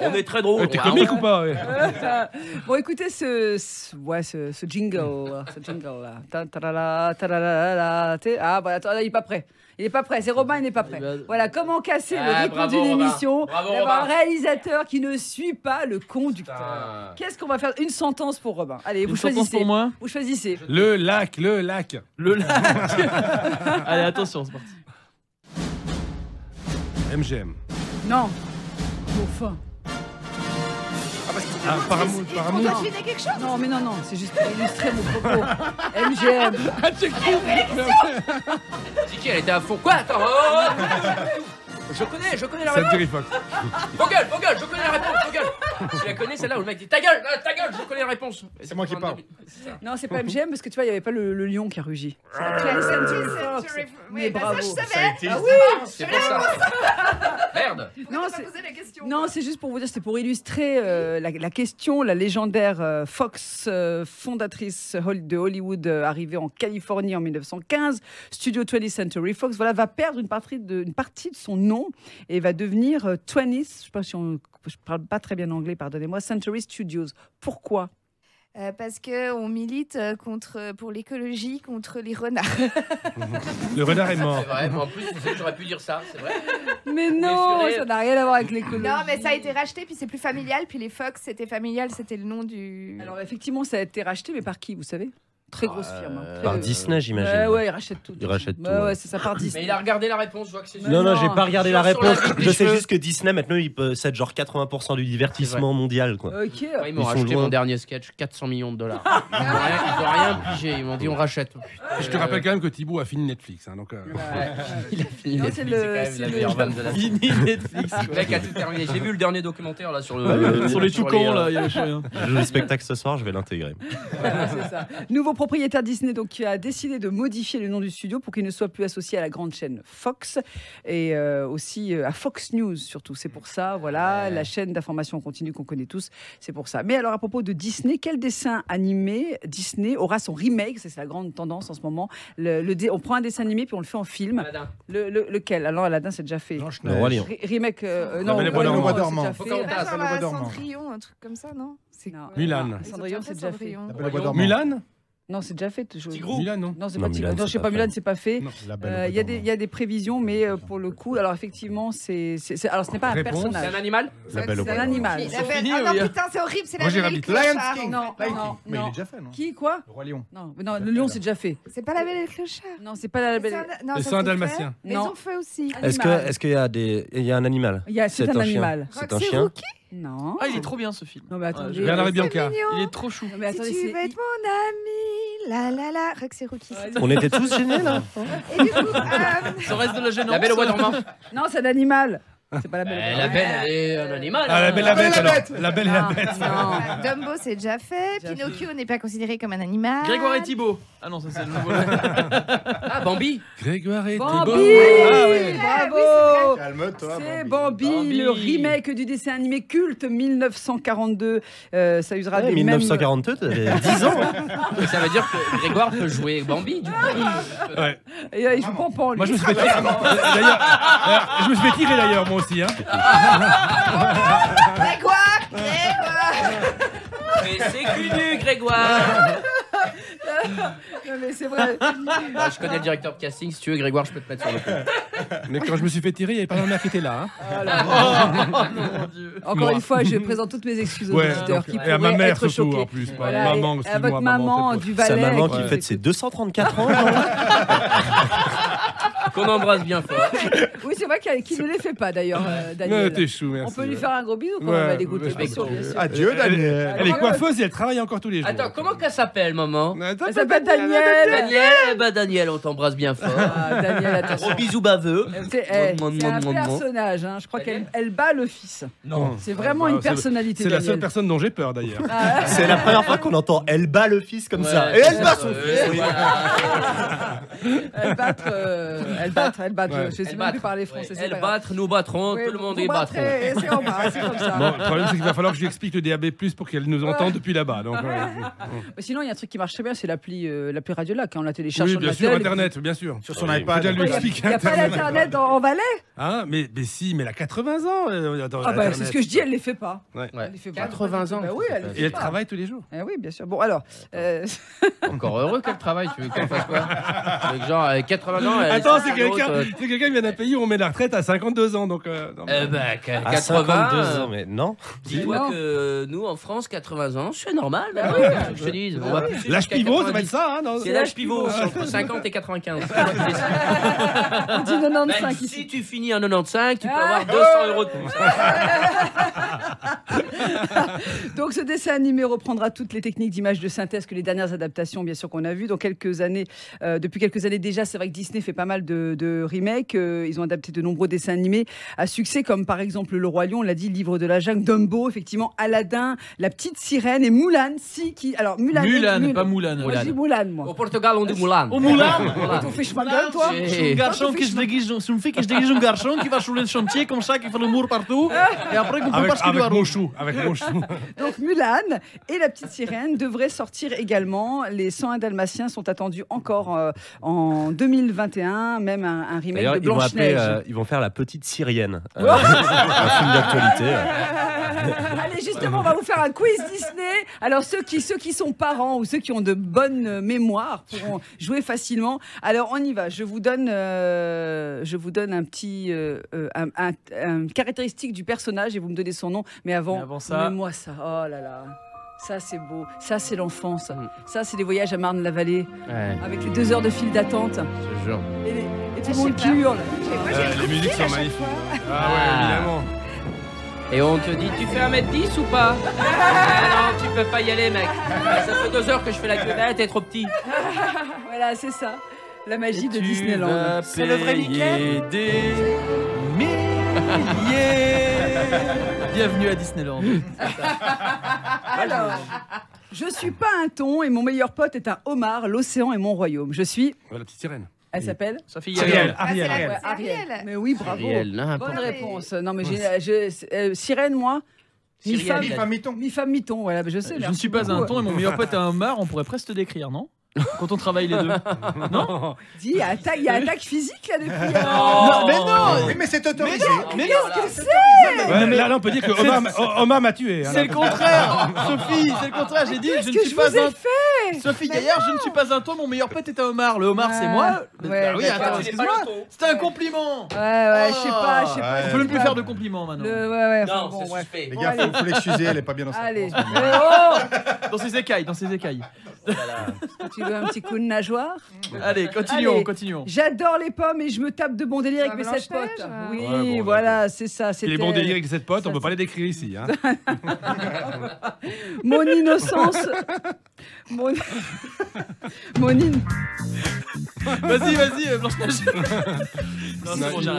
On est très drôle. T'es comique ou pas? Bon, écoutez ce jingle là. Ah, voilà, attends, là, il est pas prêt. Il est pas prêt, c'est Robin, il n'est pas prêt. Voilà, comment casser le rythme d'une émission d'avoir un réalisateur qui ne suit pas le conducteur. Qu'est-ce qu'on va faire? Une sentence pour Robin. Allez, vous choisissez. Pour moi. Vous choisissez. Le lac. Le lac. Allez, attention, c'est parti. MGM. Non. Enfin. Paramount. On doit deviner quelque chose. Non, mais non, c'est juste pour illustrer mon propos. MGM. Tiki, elle était à fond. Quoi? Attends. Je connais la réponse. Century Fox. Vos gueules, je connais la réponse. Vos gueules. Tu la connais celle-là où le mec dit ta gueule, je connais la réponse. C'est moi qui parle. Non, c'est pas MGM parce que tu vois, il n'y avait pas le lion qui a rugi. Mais bravo. Ça, je savais. Ah oui, c'est pour ça. Merde. Non, c'est juste pour vous dire, c'est pour illustrer la question. La légendaire Fox, fondatrice de Hollywood, arrivée en Californie en 1915, Studio 20th Century Fox, voilà, va perdre une partie de son nom et va devenir 20th, je sais pas si je parle pas très bien anglais, pardonnez-moi, Century Studios. Pourquoi? Parce qu'on milite pour l'écologie, contre les renards. Le renard est mort. C'est vrai, mais en plus, j'aurais pu dire ça, c'est vrai. Mais non, ça n'a rien à voir avec l'écologie. Non, mais ça a été racheté, puis c'est plus familial, puis les Fox, c'était familial, c'était le nom du... Alors effectivement, ça a été racheté, mais par qui, vous savez? Très grosse firme. Par Disney, j'imagine. Ouais, il rachète tout. Il rachète tout. Ouais, c'est ça, par Disney. Mais il a regardé la réponse, je vois que c'est... Non, j'ai pas regardé la réponse. Je sais cheveux. juste que Disney, maintenant, il peut c'est genre 80% du divertissement mondial, quoi. Ok. Ouais, ils m'ont racheté mon dernier sketch, 400 millions de dollars. Ils n'ont rien pigé, ils m'ont dit on rachète. Je te rappelle quand même que Thibaut a fini Netflix. Hein, donc, Il a fini Non, Netflix, c'est quand même la meilleure vanne de la Fini Netflix. Le mec a tout terminé. J'ai vu le dernier documentaire là sur Sur les toucans, là, il y a rien. Je joue le spectacle ce soir, je vais l'intégrer. Voilà, c'est ça. Nouveau propriétaire Disney donc, qui a décidé de modifier le nom du studio pour qu'il ne soit plus associé à la grande chaîne Fox et aussi à Fox News surtout. C'est pour ça, voilà, la chaîne d'information continue qu'on connaît tous, c'est pour ça. Mais alors à propos de Disney, quel dessin animé Disney aura son remake? C'est la grande tendance en ce moment. On prend un dessin animé puis on le fait en film. Aladdin. Lequel? Alors Aladdin c'est déjà fait. Le Roi Lion. Remake, non, Le Roi dormant. c'est déjà fait. Genre Cendrillon, un truc comme ça, non? Non. Mulan. Cendrillon, c'est déjà fait. Mulan? Non, c'est déjà fait. Tigrou. Mulan, non? Non, c'est Non, pas Tigrou. Mulan, Non, je sais c'est pas, pas Mulan, fait. c'est pas fait. Non. Il y a des prévisions, mais pour le coup, alors effectivement, alors ce n'est pas un Réponse. C'est personnage. un animal? La Belle au C'est un Bois animal. fini, Ah non, oui. putain, c'est horrible, c'est la Roger Belle et le Rabbit. Clochard. Lion King. Non, non, Mais il non. est déjà fait, non? Qui, quoi? Le Roi Lion. Non, le lion, c'est déjà fait. C'est pas la Belle et le Clochard. Non, c'est pas la belle. Non, Le ça sang s'est dalmatien. fait. Mais ils Non. ont fait aussi. Est-ce qu'il y a il y a un animal? C'est C'est un un chien. animal. C'est un Roxy chien. Rookie. Non. Ah, il est trop bien ce film. Non, mais attendez. Bernard et Bianca. Il est trop chou. Non, mais attendez, Si tu c'est. veux être mon ami, la la la, Roxy Rookie. On était tous gênés, là. Et du coup, Ça reste de la gênance. La Belle au bois dormant. Non, c'est un animal. C'est pas la belle. La Belle, elle est un animal. Ah, la Belle et la Bête, alors. La Belle et la Bête. Non. Dumbo, c'est déjà fait. Déjà Pinocchio n'est pas considéré comme un animal. Grégoire et Thibaut. Ah non, ça c'est le nouveau. Ah, Bambi. Grégoire et Bambi. Thibaut. Ah ouais. Bravo. Calme-toi. C'est Bambi. Bambi, le remake du dessin animé culte 1942. Ça usera Ouais, des 1942, t'avais 10 ans. Et ça veut dire que Grégoire peut jouer Bambi, du coup. Ouais. Et il joue Pampan, lui. Moi, je me suis fait tirer. D'ailleurs, je me suis fait tirer d'ailleurs, moi aussi. Hein. Grégoire, Grégoire. Mais c'est cul nu, Grégoire. Non, mais c'est vrai. Ah, je connais le directeur de casting. Si tu veux, Grégoire, je peux te mettre sur le coup. Mais quand je me suis fait tirer, il n'y avait pas ma mère qui était là. Hein. Encore Moi. une fois, je présente toutes mes excuses aux Ouais, auditeurs donc, qui et à ma pourraient mère être surtout, choqués. en plus. Voilà, Maman, et à votre excuse-moi, maman maman, du Sa Valais. maman qui qui nous fête ses écoute. 234 ans. qu'on embrasse bien fort. Oui, c'est vrai qu'il ne les fait pas d'ailleurs, Daniel. T'es chou, merci. On peut lui faire un gros bisou quand même à l'écouter. Bien sûr. Adieu, Daniel. Elle est coiffeuse et elle travaille encore tous les jours. Attends, comment qu'elle s'appelle, maman? Elle s'appelle Daniel. Daniel, on t'embrasse bien fort. Daniel, attention. Gros bisous baveux. C'est un personnage, hein. Je crois qu'elle bat le fils. Non. C'est vraiment une personnalité. C'est la seule personne dont j'ai peur d'ailleurs. C'est la première fois qu'on entend elle bat le fils comme ça. Et elle bat son fils. Elle bat. Je ne sais même plus parler français. Elle battre, nous battrons, tout le monde y battront. C'est en bas, c'est comme ça. Bon, le problème, c'est qu'il va falloir que je lui explique le DAB+, pour qu'elle nous entende depuis là-bas. Donc, sinon, il y a un truc qui marche très bien, c'est l'appli Radiolac. On la télécharge sur bien sûr, Internet, bien sûr. Sur son iPad. Il n'y a pas d'Internet en Valais. Hein, mais si, mais elle a 80 ans. Attends, c'est ce que je dis, elle ne les fait pas. Ouais. Elle les fait pas. 80 ans. Oui, et elle travaille tous les jours. Oui, bien sûr. Bon, alors. Encore heureux qu'elle travaille, tu veux qu'elle fasse quoi? Avec genre 80 ans. Attends, c'est quelqu'un qui vient d'un pays où on met la retraite à 52 ans. Donc, non, à 52 ans, mais non. Dis-toi que nous, en France, 80 ans, c'est normal. Je te dis. L'âge pivot, ça va être ça. Hein, c'est l'âge pivot, c'est entre 50 et 95. On dit 95 ici. Si tu finis en 95, tu peux avoir 200 € de plus. Donc ce dessin animé reprendra toutes les techniques d'image de synthèse que les dernières adaptations, bien sûr, qu'on a vues. Depuis quelques années déjà, c'est vrai que Disney fait pas mal de remakes. Ils ont adapté de nombreux dessins animés à succès, comme par exemple Le Roi Lion, on l'a dit, Livre de la Jungle, Dumbo, effectivement, Aladdin, La Petite Sirène et Mulan. Alors Mulan, pas Mulan. Moi, je dis Mulan, moi. Au Portugal, on dit Mulan. Au Mulan. Tu fais schmagel, toi? C'est un garçon qui se déguise, c'est une fille qui se déguise en garçon, qui va sur le chantier comme ça, qui fait l'amour partout, et après qu'on peut pas ce qu'il doit. Avec mon chou. Donc Mulan et La Petite Sirène devraient sortir également. Les 101 Dalmatiens sont attendus encore en 2021, même un remake de Blanche-Neige. Ils vont faire La Petite Syrienne, un film d'actualité. Allez, justement, on va vous faire un quiz Disney. Alors ceux qui sont parents ou ceux qui ont de bonnes mémoires pourront jouer facilement. Alors on y va. Je vous donne un petit un caractéristique du personnage et vous me donnez son nom. Mais avant ça, moi ça. Oh là là. Ça, c'est beau. Ça, c'est l'enfance. Ça, c'est les voyages à Marne-la-Vallée. Ouais. Avec les 2 heures de file d'attente. Je jure. Et tout le monde qui hurle. Les musiques sont magnifiques. Ah ouais, évidemment. Et on te dit, tu fais 1m10 ou pas? Non, tu peux pas y aller, mec. Ça fait 2 heures que je fais la queue, t'es trop petit. Voilà, c'est ça. La magie de Disneyland. C'est le vrai Mickey. Des milliers. Bienvenue à Disneyland. Alors, je suis pas un thon et mon meilleur pote est un homard. L'océan est mon royaume. Je suis... La Petite Sirène. Elle s'appelle Sophie Ariel. Mais oui, bravo. Bonne réponse. Non, mais Sirène, moi. Mi-femme, mi-ton. Voilà, je sais. Je ne suis pas un thon et mon meilleur pote est un homard. On pourrait presque te décrire, non? Quand on travaille les deux. Non. Dis, il y a attaque physique là depuis. Non, mais non. Mais c'est autorisé. Mais qu'est-ce que c'est? Ouais, mais là, on peut dire que Omar m'a tué. C'est le contraire. Sophie, c'est le contraire. J'ai dit, je ne suis pas un. Fait Sophie Gaillard, je ne suis pas un thon. Mon meilleur pote est un homard. Le homard, c'est moi. Ouais, oui, attends, excuse-moi. C'était un compliment. Ouais, je sais pas. On peut même plus faire de compliments maintenant. Ouais. Non, bon, c'est suspect. Les gars, faut l'excuser, elle est pas bien dans sa Allez. Dans ses écailles. Tu veux un petit coup de nageoire? Allez, continuons. J'adore les pommes et je me tape de bons délires avec mes 7 potes. Oui, voilà, c'est ça. Les bons délires avec 7 potes, on peut pas les décrire ici. Hein. Mon innocence. Vas-y, Blanche-Neige.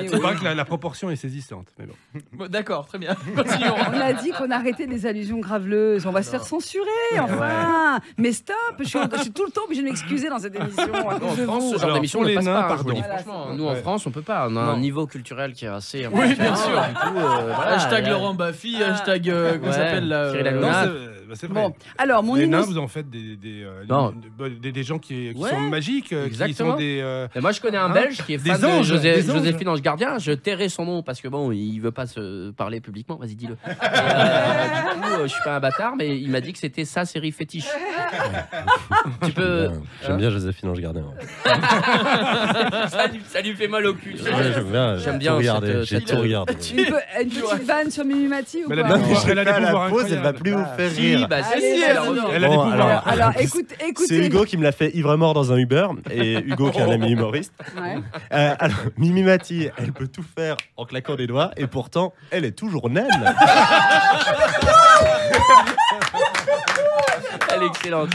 C'est pas que la proportion est saisissante. Mais bon. D'accord, très bien. Continuons. On a dit qu'on arrêtait les allusions graveleuses. On va se faire censurer, enfin. Mais stop, je suis tout le temps obligée de m'excuser dans cette émission. En France, ce genre d'émission, les passe nains, pas. pardon. Franchement, nous en France, on peut pas. On a un niveau culturel qui est assez. Oui, bien sûr. Hashtag Laurent Baffy, hashtag comment s'appelle là. Cyril Hanouna. C'est vrai. Bon, alors mon les nains, vous en faites des gens qui sont magiques, qui sont des. Moi, je connais un Belge qui est fan de Joséphine Ange Gardien. Je tairai son nom parce que bon, il veut pas se parler publiquement. Vas-y, dis-le. Du coup, je suis pas un bâtard, mais il m'a dit que c'était sa série fétiche. Tu peux. J'aime bien Joséphine Ange Gardien. Ça lui fait mal au cul. J'aime bien regarder. J'ai tout regardé. Une petite vanne sur Mimimati ou pas? Elle va plus vous faire rire. rire. bah, Allez, si, vas-y. elle a reçu. Elle a des pouvoirs. Alors, écoutez. C'est Hugo qui me l'a fait ivre-mort dans un Uber. Et Hugo qui est un ami humoriste. Ouais. Alors, Mimi Mati, elle peut tout faire en claquant des doigts. Et pourtant, elle est toujours naine. Elle est excellente.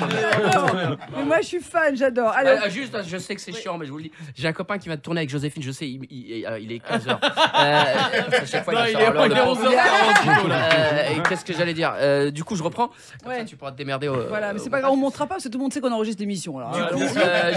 Mais moi, je suis fan, j'adore. Alors, Juste, je sais que c'est chiant, mais je vous le dis. J'ai un copain qui va tourner avec Joséphine. Je sais, il est 15h. À chaque fois, il va il est 11h40. Qu'est-ce que j'allais dire Du coup, je reprends. Comme ça, tu pourras te démerder. Voilà, mais c'est pas grave, on ne montrera pas parce que tout le monde sait qu'on enregistre l'émission. Alors.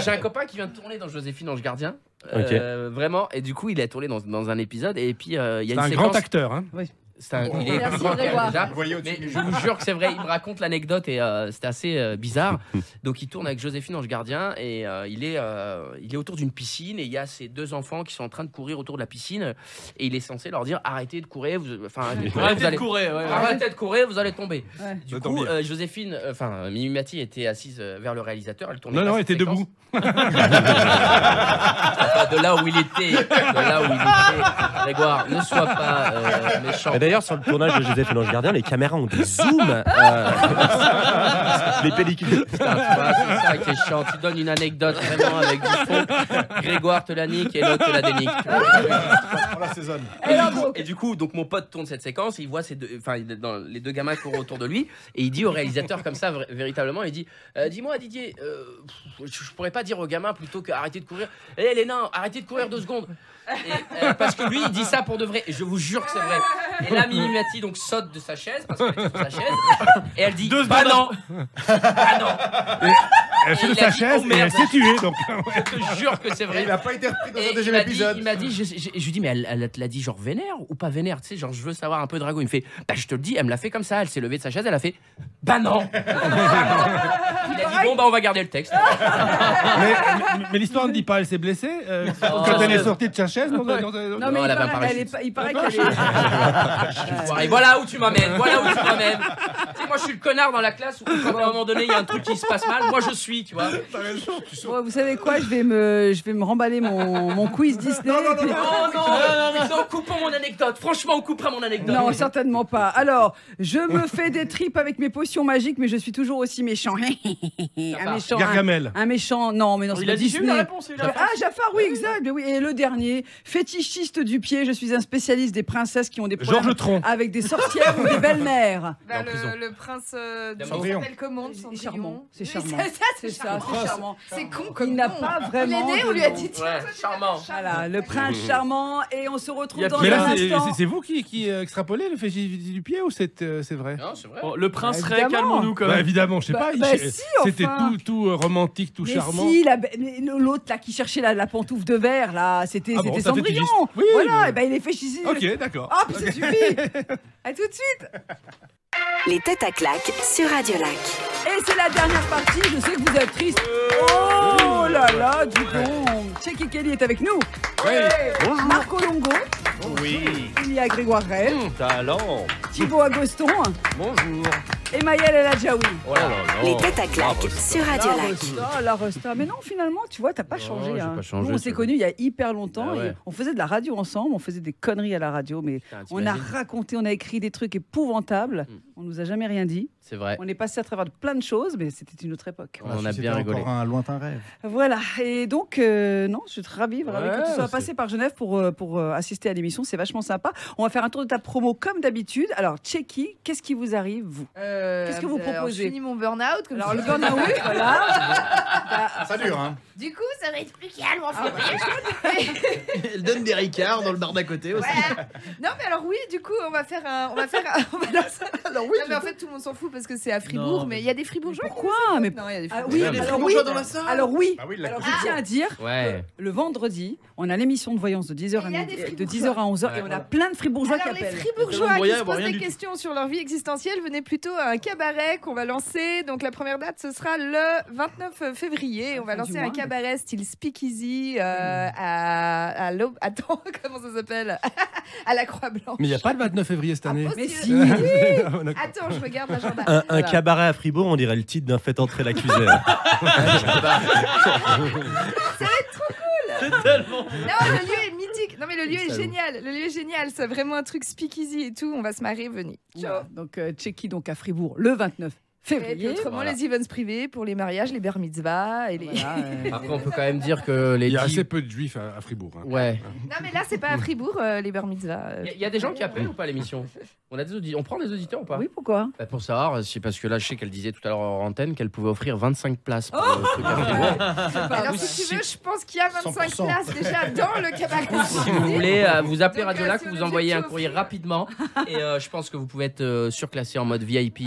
J'ai un copain qui vient de tourner dans Joséphine Ange Gardien. Ok. Vraiment. Et du coup, il a tourné dans un épisode. Et puis, il y a une C'est un séquence. grand acteur. Hein. Oui. Il est Merci, plus grand Grégoire. déjà. Mais je vous jure que c'est vrai. Il me raconte l'anecdote et c'était assez bizarre. Donc il tourne avec Joséphine Ange Gardien et il est autour d'une piscine et il y a ces deux enfants qui sont en train de courir autour de la piscine et il est censé leur dire arrêtez de courir. Arrêtez de courir, vous allez tomber. Ouais. Du coup, Joséphine, Mimi Mati était assise vers le réalisateur. Elle tournait. Non, elle était debout. De là où il était, Grégoire, ne sois pas méchant. Et d'ailleurs, sur le tournage de Joséphine Ange Gardien, les caméras ont des zooms. Les pellicules. Putain, tu vois, c'est ça qui est chiant. Tu donnes une anecdote vraiment avec du fond. Grégoire te la nique et l'autre te la dénique. On l'assaisonne. Et du coup, donc mon pote tourne cette séquence. Il voit les deux gamins courent autour de lui et il dit au réalisateur comme ça, véritablement, il dit dis-moi Didier, je pourrais pas dire aux gamins plutôt que arrêtez de courir. Les nains, arrêtez de courir 2 secondes. Et, parce que lui, il dit ça pour de vrai. Et je vous jure que c'est vrai. Et là, Mimi Mati donc saute de sa chaise parce qu'elle est sur sa chaise et elle dit bah non. Ah non. Elle fait de sa chaise et elle s'est tuée. Donc. Je te jure que c'est vrai. Et il n'a pas été repris dans Et un deuxième épisode. Il m'a dit, je lui dis mais elle te l'a dit genre vénère ou pas vénère, tu sais, genre je veux savoir un peu Drago. Il me fait bah je te le dis, elle me l'a fait comme ça. Elle s'est levée de sa chaise, elle a fait bah non. Il a dit bon bah on va garder le texte. Mais l'histoire ne dit pas, elle s'est blessée quand elle est sortie de sa chaise. Non, mais elle avait un il paraît qu'elle est. Et voilà où tu m'amènes. Tu sais, moi je suis le connard dans la classe où quand à un moment donné il y a un truc qui se passe mal, moi je suis, tu vois. Bon, vous savez quoi, je vais me remballer mon quiz Disney. Non, coupons mon anecdote. Franchement, on coupera mon anecdote. Non, certainement pas. Alors, je me fais des tripes avec mes potions magiques, mais je suis toujours aussi méchant. Un méchant. Gargamel. Un méchant. Non, mais non, c'est Il pas a dit j'ai eu Disney. la réponse. Ah, Jafar, oui, exact. Oui. Et le dernier, fétichiste du pied. Je suis un spécialiste des princesses qui ont des problèmes Georges Tron. avec des sorcières ou des belles-mères. Bah, le prince du Cendrillon. s'appelle comment C'est charmant. C'est Oui, charmant. c'est C'est charmant. ça, c'est charmant. C'est con Il comme n'a nom. pas Il vraiment. est né, on de lui a nom. dit tiens, Ouais, toi, tu charmant. Voilà, le prince charmant. Et on se retrouve dans Mais là, un instant. c'est vous qui extrapolez le fétichisme du pied ou c'est vrai? Non, c'est vrai. Bon, le prince Bah, Ray, évidemment. calmons-nous quand Bah, même. évidemment, je sais pas. si, C'était enfin. tout romantique, tout Mais charmant. si, mais l'autre là qui cherchait la pantoufle de verre là, c'était Ah bon, ça Cendrillon. fétichiste. Oui, Voilà, mais- et ben il est fétichisé. Ok, d'accord. Ah, puis ça suffit. À tout de suite. Les têtes à claques sur Radio Lac. Et c'est la dernière partie. Je sais que vous êtes triste. Oh là là, dis donc. Checky Kelly est avec nous. Bonjour. Marco Longo. Oui. Il y a Grégoire Rey. Talent. Thibaut Agoston. Bonjour. Et Maëlle El Adjaoui. Oh là là. Les têtes à claques sur Radio Lac. La Resta. Mais non, finalement, tu vois, t'as pas changé. j'ai Hein. pas changé, Nous, on c'est s'est vrai. connus il y a hyper longtemps. Ah ouais. Et on faisait de la radio ensemble, on faisait des conneries à la radio, mais Putain, on a t'imagines raconté, on a écrit des trucs épouvantables. On nous a jamais rien dit. C'est vrai. On est passé à travers de plein de choses, mais c'était une autre époque. On a C'était bien rigolé. encore un lointain rêve. Voilà. Et donc, non, je suis ravie vraiment Ouais, que tu sois c'est- passé par Genève pour assister à l'émission. C'est vachement sympa. On va faire un tour de ta promo comme d'habitude. Alors, Checky, qu'est-ce qui vous arrive, vous Qu'est-ce que vous Alors, proposez je finis mon burn-out. Comme Alors, tu le dis. burn-out, voilà. Ça dure, hein. Du coup, ça va être plus calme en février. Elle donne des ricards dans le bar d'à côté aussi. Voilà. Non, mais alors oui, du coup, on va lancer- Alors, oui, Non, mais en fait, tout le monde s'en fout parce que c'est à Fribourg, Non, mais il y a des Fribourgeois. Pourquoi mais... Non, il y a des Ah, Fribourgeois. oui, Il y a des alors fribourgeois oui. dans la salle. Alors oui. Ah oui, la Alors, culture. je tiens à dire Ouais. le vendredi, on a l'émission de voyance de 10h à, Il y a des de 10h à 11h et on a plein de fribourgeois qui Alors, les appellent. fribourgeois Tellement qui moyen, se posent rien des du tout. questions sur leur vie existentielle, venez plutôt à un cabaret qu'on va lancer. Donc, la première date, ce sera le 29 février. On va fin du lancer un mois. cabaret style speakeasy à l'aube. Attends, comment ça s'appelle À la Croix-Blanche. Mais il n'y a pas le 29 février cette année. Mais si. Attends, je regarde l'agenda. Un Voilà. cabaret à Fribourg, on dirait le titre d'un fait entrer l'accusé. C'est tellement. Non, le lieu est mythique. Non mais le lieu est génial. Le lieu est génial. C'est vraiment un truc speakeasy et tout. On va se marrer, venez. Ciao. Donc Tchéquie donc à Fribourg le 29 février. Et puis autrement, les events privés pour les mariages, les bar mitzvahs et les. Après, on peut quand même dire que les. Il y a assez peu de juifs à Fribourg. Hein. Ouais. Non mais là, c'est pas à Fribourg les bar mitzvahs. Il y a des gens qui appellent ou pas à l'émission? On prend des auditeurs ou pas? Oui, pourquoi? Pour savoir, c'est parce que là, je sais qu'elle disait tout à l'heure en antenne qu'elle pouvait offrir 25 places pour le truc à Fribourg. Alors si tu veux, je pense qu'il y a 25 100%. places déjà dans le cabaret. Si vous voulez, vous appelez Donc, Radio Lac, si on vous est envoyez un obligé de courrier rapidement et je pense que vous pouvez être surclassé en mode VIP.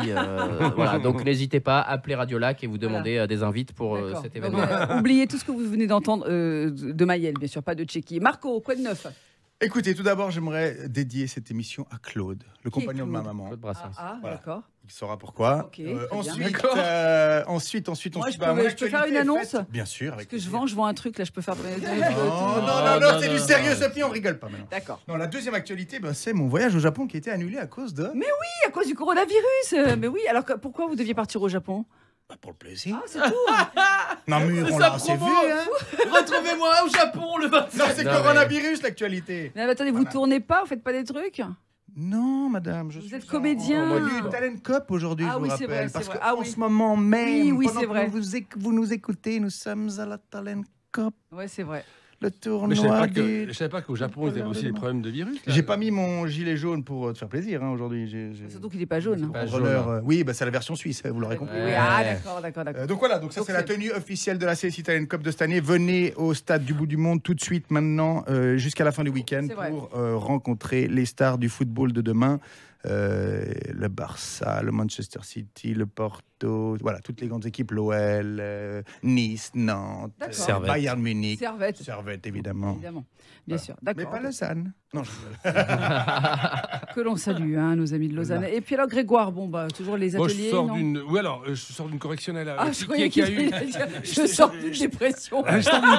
Voilà, donc n'hésitez pas, appelez Radio Lac et vous demandez des invites pour D'accord. cet Donc, événement. oubliez tout ce que vous venez d'entendre de Maëlle, bien sûr, pas de Tchéquie. Marco, quoi de neuf? Écoutez, tout d'abord, j'aimerais dédier cette émission à Claude, le Qui est compagnon de ma Claude? maman. Ah, Voilà. d'accord. Il saura pourquoi. Ok, très bien. Ensuite, Moi, je bah, mon peux faire une actualité est annonce? faite. Bien sûr, Parce avec que je plaisir. vends un truc, là, je peux faire. Non, c'est du sérieux, Sophie, on rigole pas maintenant. D'accord. Non, la deuxième actualité, ben, c'est mon voyage au Japon qui a été annulé à cause de... Mais oui, à cause du coronavirus. Mais oui, alors pourquoi vous deviez partir au Japon? Pour le plaisir. Ah, c'est tout. Non, mais on l'a assez vu, hein. Retrouvez-moi au Japon le 27. Non, c'est coronavirus, l'actualité. Mais attendez, vous tournez pas, vous faites pas des trucs? Non, madame, je Vous suis êtes comédien. en mode Talent Cup aujourd'hui, Ah je vous oui, c'est rappelle. vrai, c'est parce vrai. qu'en Ah oui. ce moment même, Oui, pendant c'est que vrai. vous nous écoutez, nous sommes à la Talent Cup, Ouais, c'est vrai. le Mais je tournoi ne savais pas qu'au Japon, ils avaient aussi des problèmes de virus. là. J'ai pas mis mon gilet jaune pour te faire plaisir hein, aujourd'hui. Surtout qu'il est pas jaune. Pas Contrôleur, jaune. oui, bah, c'est la version suisse, vous l'aurez compris. Oui, ah, d'accord. Donc voilà, donc ça c'est la tenue officielle de la CSI Talent Cup de cette année. Venez au stade du bout du monde tout de suite maintenant jusqu'à la fin du week-end C'est vrai. pour rencontrer les stars du football de demain. Le Barça, le Manchester City, le Porto, voilà, toutes les grandes équipes, l'OL, Nice, Nantes, D'accord. Servette. Bayern Munich, Servette. Servette évidemment. Évidemment. Bien sûr. Mais D'accord. pas Lausanne. Non, je rigole. Que l'on salue, hein, nos amis de Lausanne. Et puis alors, Grégoire, bon, bah, toujours les Moi, ateliers. je sors non d'une. Oui, alors, je sors d'une correctionnelle. Ah, je croyais qu'il allait dire, je sors d'une dépression. Je sors d'une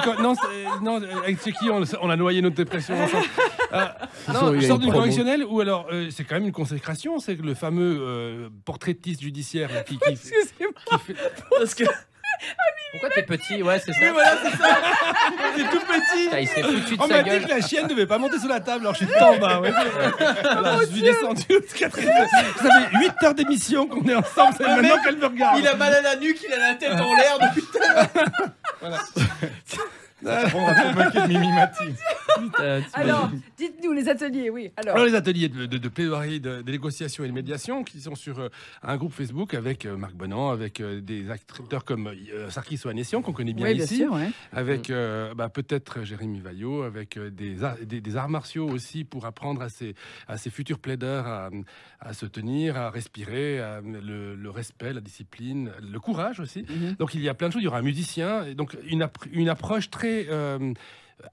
non, avec Tchéquie, on a noyé notre dépression ensemble. Non, je sors d'une correctionnelle où alors c'est quand même une consécration, c'est le fameux portraitiste judiciaire là, qui Excusez-moi. fait... Parce que Pourquoi t'es petit? Ouais, c'est ça. oui, voilà, c'est ça. C'est tout petit. Putain, il s'est foutu de On sa m'a dit gueule. que la chienne ne devait pas monter sous la table, alors je suis tout en bas. Ouais. Voilà, je suis descendu au quatrième. Ça fait 8 heures d'émission qu'on est ensemble, c'est maintenant qu'elle me regarde. Il a mal à la nuque, il a la tête en l'air depuis tout à l'heure. Voilà. On va se moquer de Mimi Mati. Alors, dites-nous les ateliers, oui. Alors les ateliers de plaidoirie, de négociation et de médiation qui sont sur un groupe Facebook avec Marc Bonan, avec des acteurs comme Sarkis Ohanessian qu'on connaît bien Oui, bien ici, sûr, ouais. avec peut-être Jérémy Vaillot, avec des arts martiaux aussi pour apprendre à ces futurs plaideurs à se tenir, à respirer, le respect, la discipline, le courage aussi. Donc il y a plein de choses. Il y aura un musicien, et donc une approche très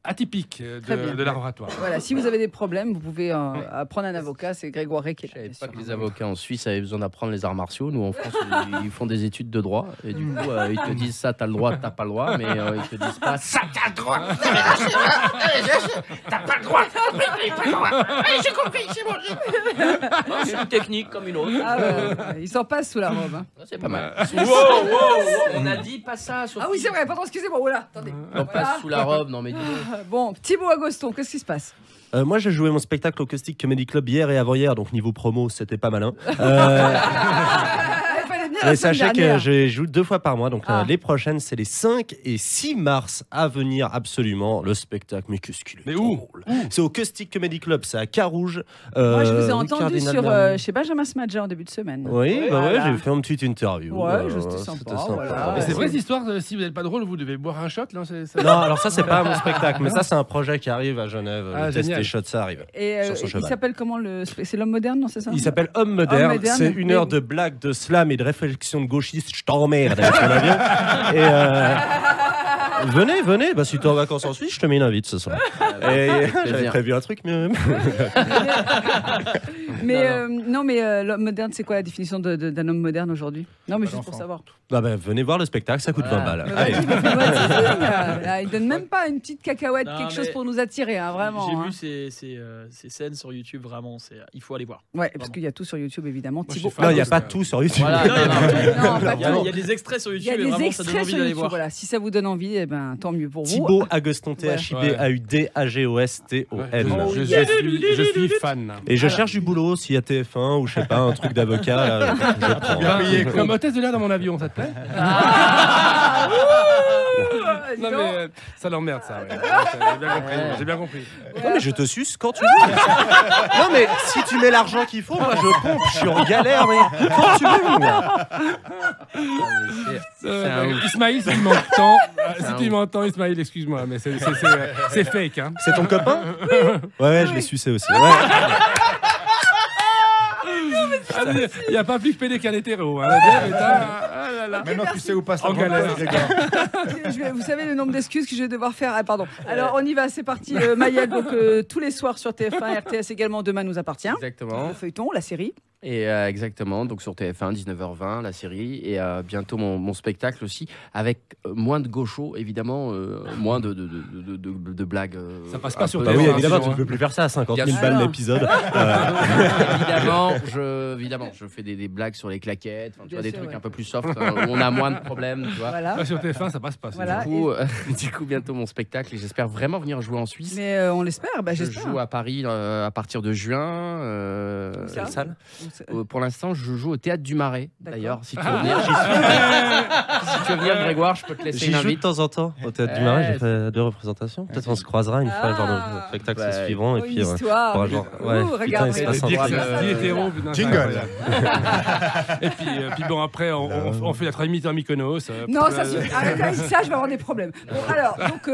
atypique de l'art oratoire. Voilà, si vous avez des problèmes, vous pouvez prendre un avocat, c'est Grégoire Rey qui est là. Je savais pas que les avocats en Suisse avaient besoin d'apprendre les arts martiaux. Nous, en France, ils font des études de droit. Et du coup, ils te disent ça, t'as le droit, t'as pas le droit. Mais ils te disent pas ça, t'as le droit. T'as pas le droit. T'as pas le droit. J'ai compris, c'est bon. C'est une technique comme une autre. Ah, il s'en passe sous la robe. Hein. C'est pas mal. On a dit pas ça, Sophie. Ah oui, c'est vrai, pardon, excusez-moi. Oh là, attendez. On passe sous la robe, non mais dis-donc. Bon, Thibaut Agoston, qu'est-ce qui se passe? Moi, j'ai joué mon spectacle au Caustic Comedy Club hier et avant-hier, donc niveau promo, c'était pas malin. Mais sachez que je joue 2 fois par mois, donc les prochaines, c'est les 5 et 6 mars à venir absolument, le spectacle. Mais qu'est-ce qu'il est drôle. C'est au Caustic Comedy Club, c'est à Carouge. Moi, je vous ai entendu chez Benjamin Smadja en début de semaine. Oui, j'ai fait une petite interview. Ouais, c'était sympa. Voilà. Mais c'est vrai, cette histoire, si vous n'êtes pas drôle, vous devez boire un shot. Là, Non, alors ça, c'est pas mon spectacle, mais ça, c'est un projet qui arrive à Genève. Le test génial. des shots, ça arrive. Et il s'appelle comment c'est l'homme moderne, non, c'est ça? Il s'appelle Homme moderne. C'est 1 heure de blagues, de slam et de réflexion de gauchiste. Je t'emmerde avec ton avion. Et venez. Bah, si t'es en vacances en Suisse, je te mets une invite ce soir. Et j'avais prévu un truc, mais non, mais l'homme moderne, c'est quoi la définition d'un homme moderne aujourd'hui? Non, mais juste pour savoir. Bah, venez voir le spectacle, ça coûte 20 balles. Allez. Là, il donne même pas une petite cacahuète, quelque chose pour nous attirer, hein, vraiment. J'ai vu ces scènes sur YouTube, vraiment, il faut aller voir. Ouais, parce qu'il y a tout sur YouTube, évidemment. Non, il n'y a pas tout sur YouTube. Il y a des extraits sur YouTube et vraiment, ça donne envie d'aller voir. Voilà, si ça vous donne envie, ben, tant mieux pour vous. Thibaut Agoston, T-H-I-B-A-U-D-A-G-O-S-T-O-N. Je suis fan. Et je cherche du boulot s'il y a TF1 ou je sais pas, un truc d'avocat. Là, je prends. Comme hôtesse de l'air dans mon avion, ça te plaît? Non mais ça l'emmerde ça. Ouais. J'ai bien compris. Non mais je te suce quand tu veux. Non mais si tu mets l'argent qu'il faut, moi je pompe. Je suis en galère mais quand tu veux. Ismaïl, si tu m'entends, Ismaïl, excuse-moi, mais c'est fake. Hein. C'est ton copain? Ouais, je l'ai sucé aussi. Ouais. Il n'y a pas plus pédé qu'un hétéro. Hein. Maintenant, tu sais où passe la galère. Vous savez le nombre d'excuses que je vais devoir faire. Ah, pardon. Alors, on y va, c'est parti. Maëlle, donc tous les soirs sur TF1, RTS également, Demain nous appartient. Exactement. Le feuilleton, la série. Et exactement, donc sur TF1, 19h20, la série, et bientôt mon spectacle aussi, avec moins de gauchos, évidemment, moins de blagues. Ça passe pas sur TF1. Oui, évidemment, tu ne peux plus faire ça à 50 000 balles l'épisode. Évidemment, je fais des blagues sur les claquettes, tu vois, des trucs un peu plus soft, où on a moins de problèmes, tu vois. Voilà. Sur TF1, ça passe pas. Voilà. Du coup, bientôt mon spectacle, et j'espère vraiment venir jouer en Suisse. Mais on l'espère, Je joue à Paris à partir de juin. Quelle salle? Pour l'instant, je joue au Théâtre du Marais. D'ailleurs, si tu veux Ah. venir, si tu veux venir, Grégoire, je peux te laisser J'y une joue de invite. temps en temps au Théâtre du Marais. J'ai fait 2 représentations. Peut-être on se croisera une fois dans nos spectacles suivants. Et puis, histoire. Putain, il se passe un truc. Jingle. Et puis bon, après, on fait la traimite en Mykonos. Non, ça suffit. Arrête avec ça, je vais avoir des problèmes. Bon, alors, donc.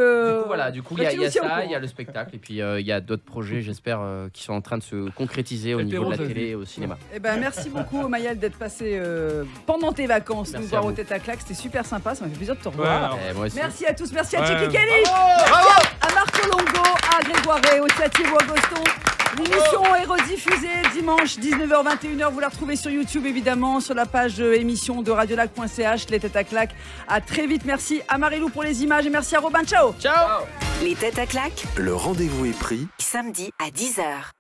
Voilà, du coup, il y a ça, il y a le spectacle, et puis il y a d'autres projets, j'espère, qui sont en train de se concrétiser au niveau de la télé et au cinéma. Eh ben, merci beaucoup, Maëlle, d'être passé pendant tes vacances nous voir au Tête à Claque. C'était super sympa, ça m'a fait plaisir de te revoir. Merci à tous, merci à Tchéki Kelly, à Marco Longo, à Grégoire Rey, à Thibaut Agoston. L'émission est rediffusée dimanche 19h-21h. Vous la retrouvez sur YouTube, évidemment, sur la page émission de radiolac.ch, les Têtes à Claque. À très vite. Merci à Marilou pour les images et merci à Robin. Ciao. Les Têtes à Claque. Le rendez-vous est pris. Samedi à 10h.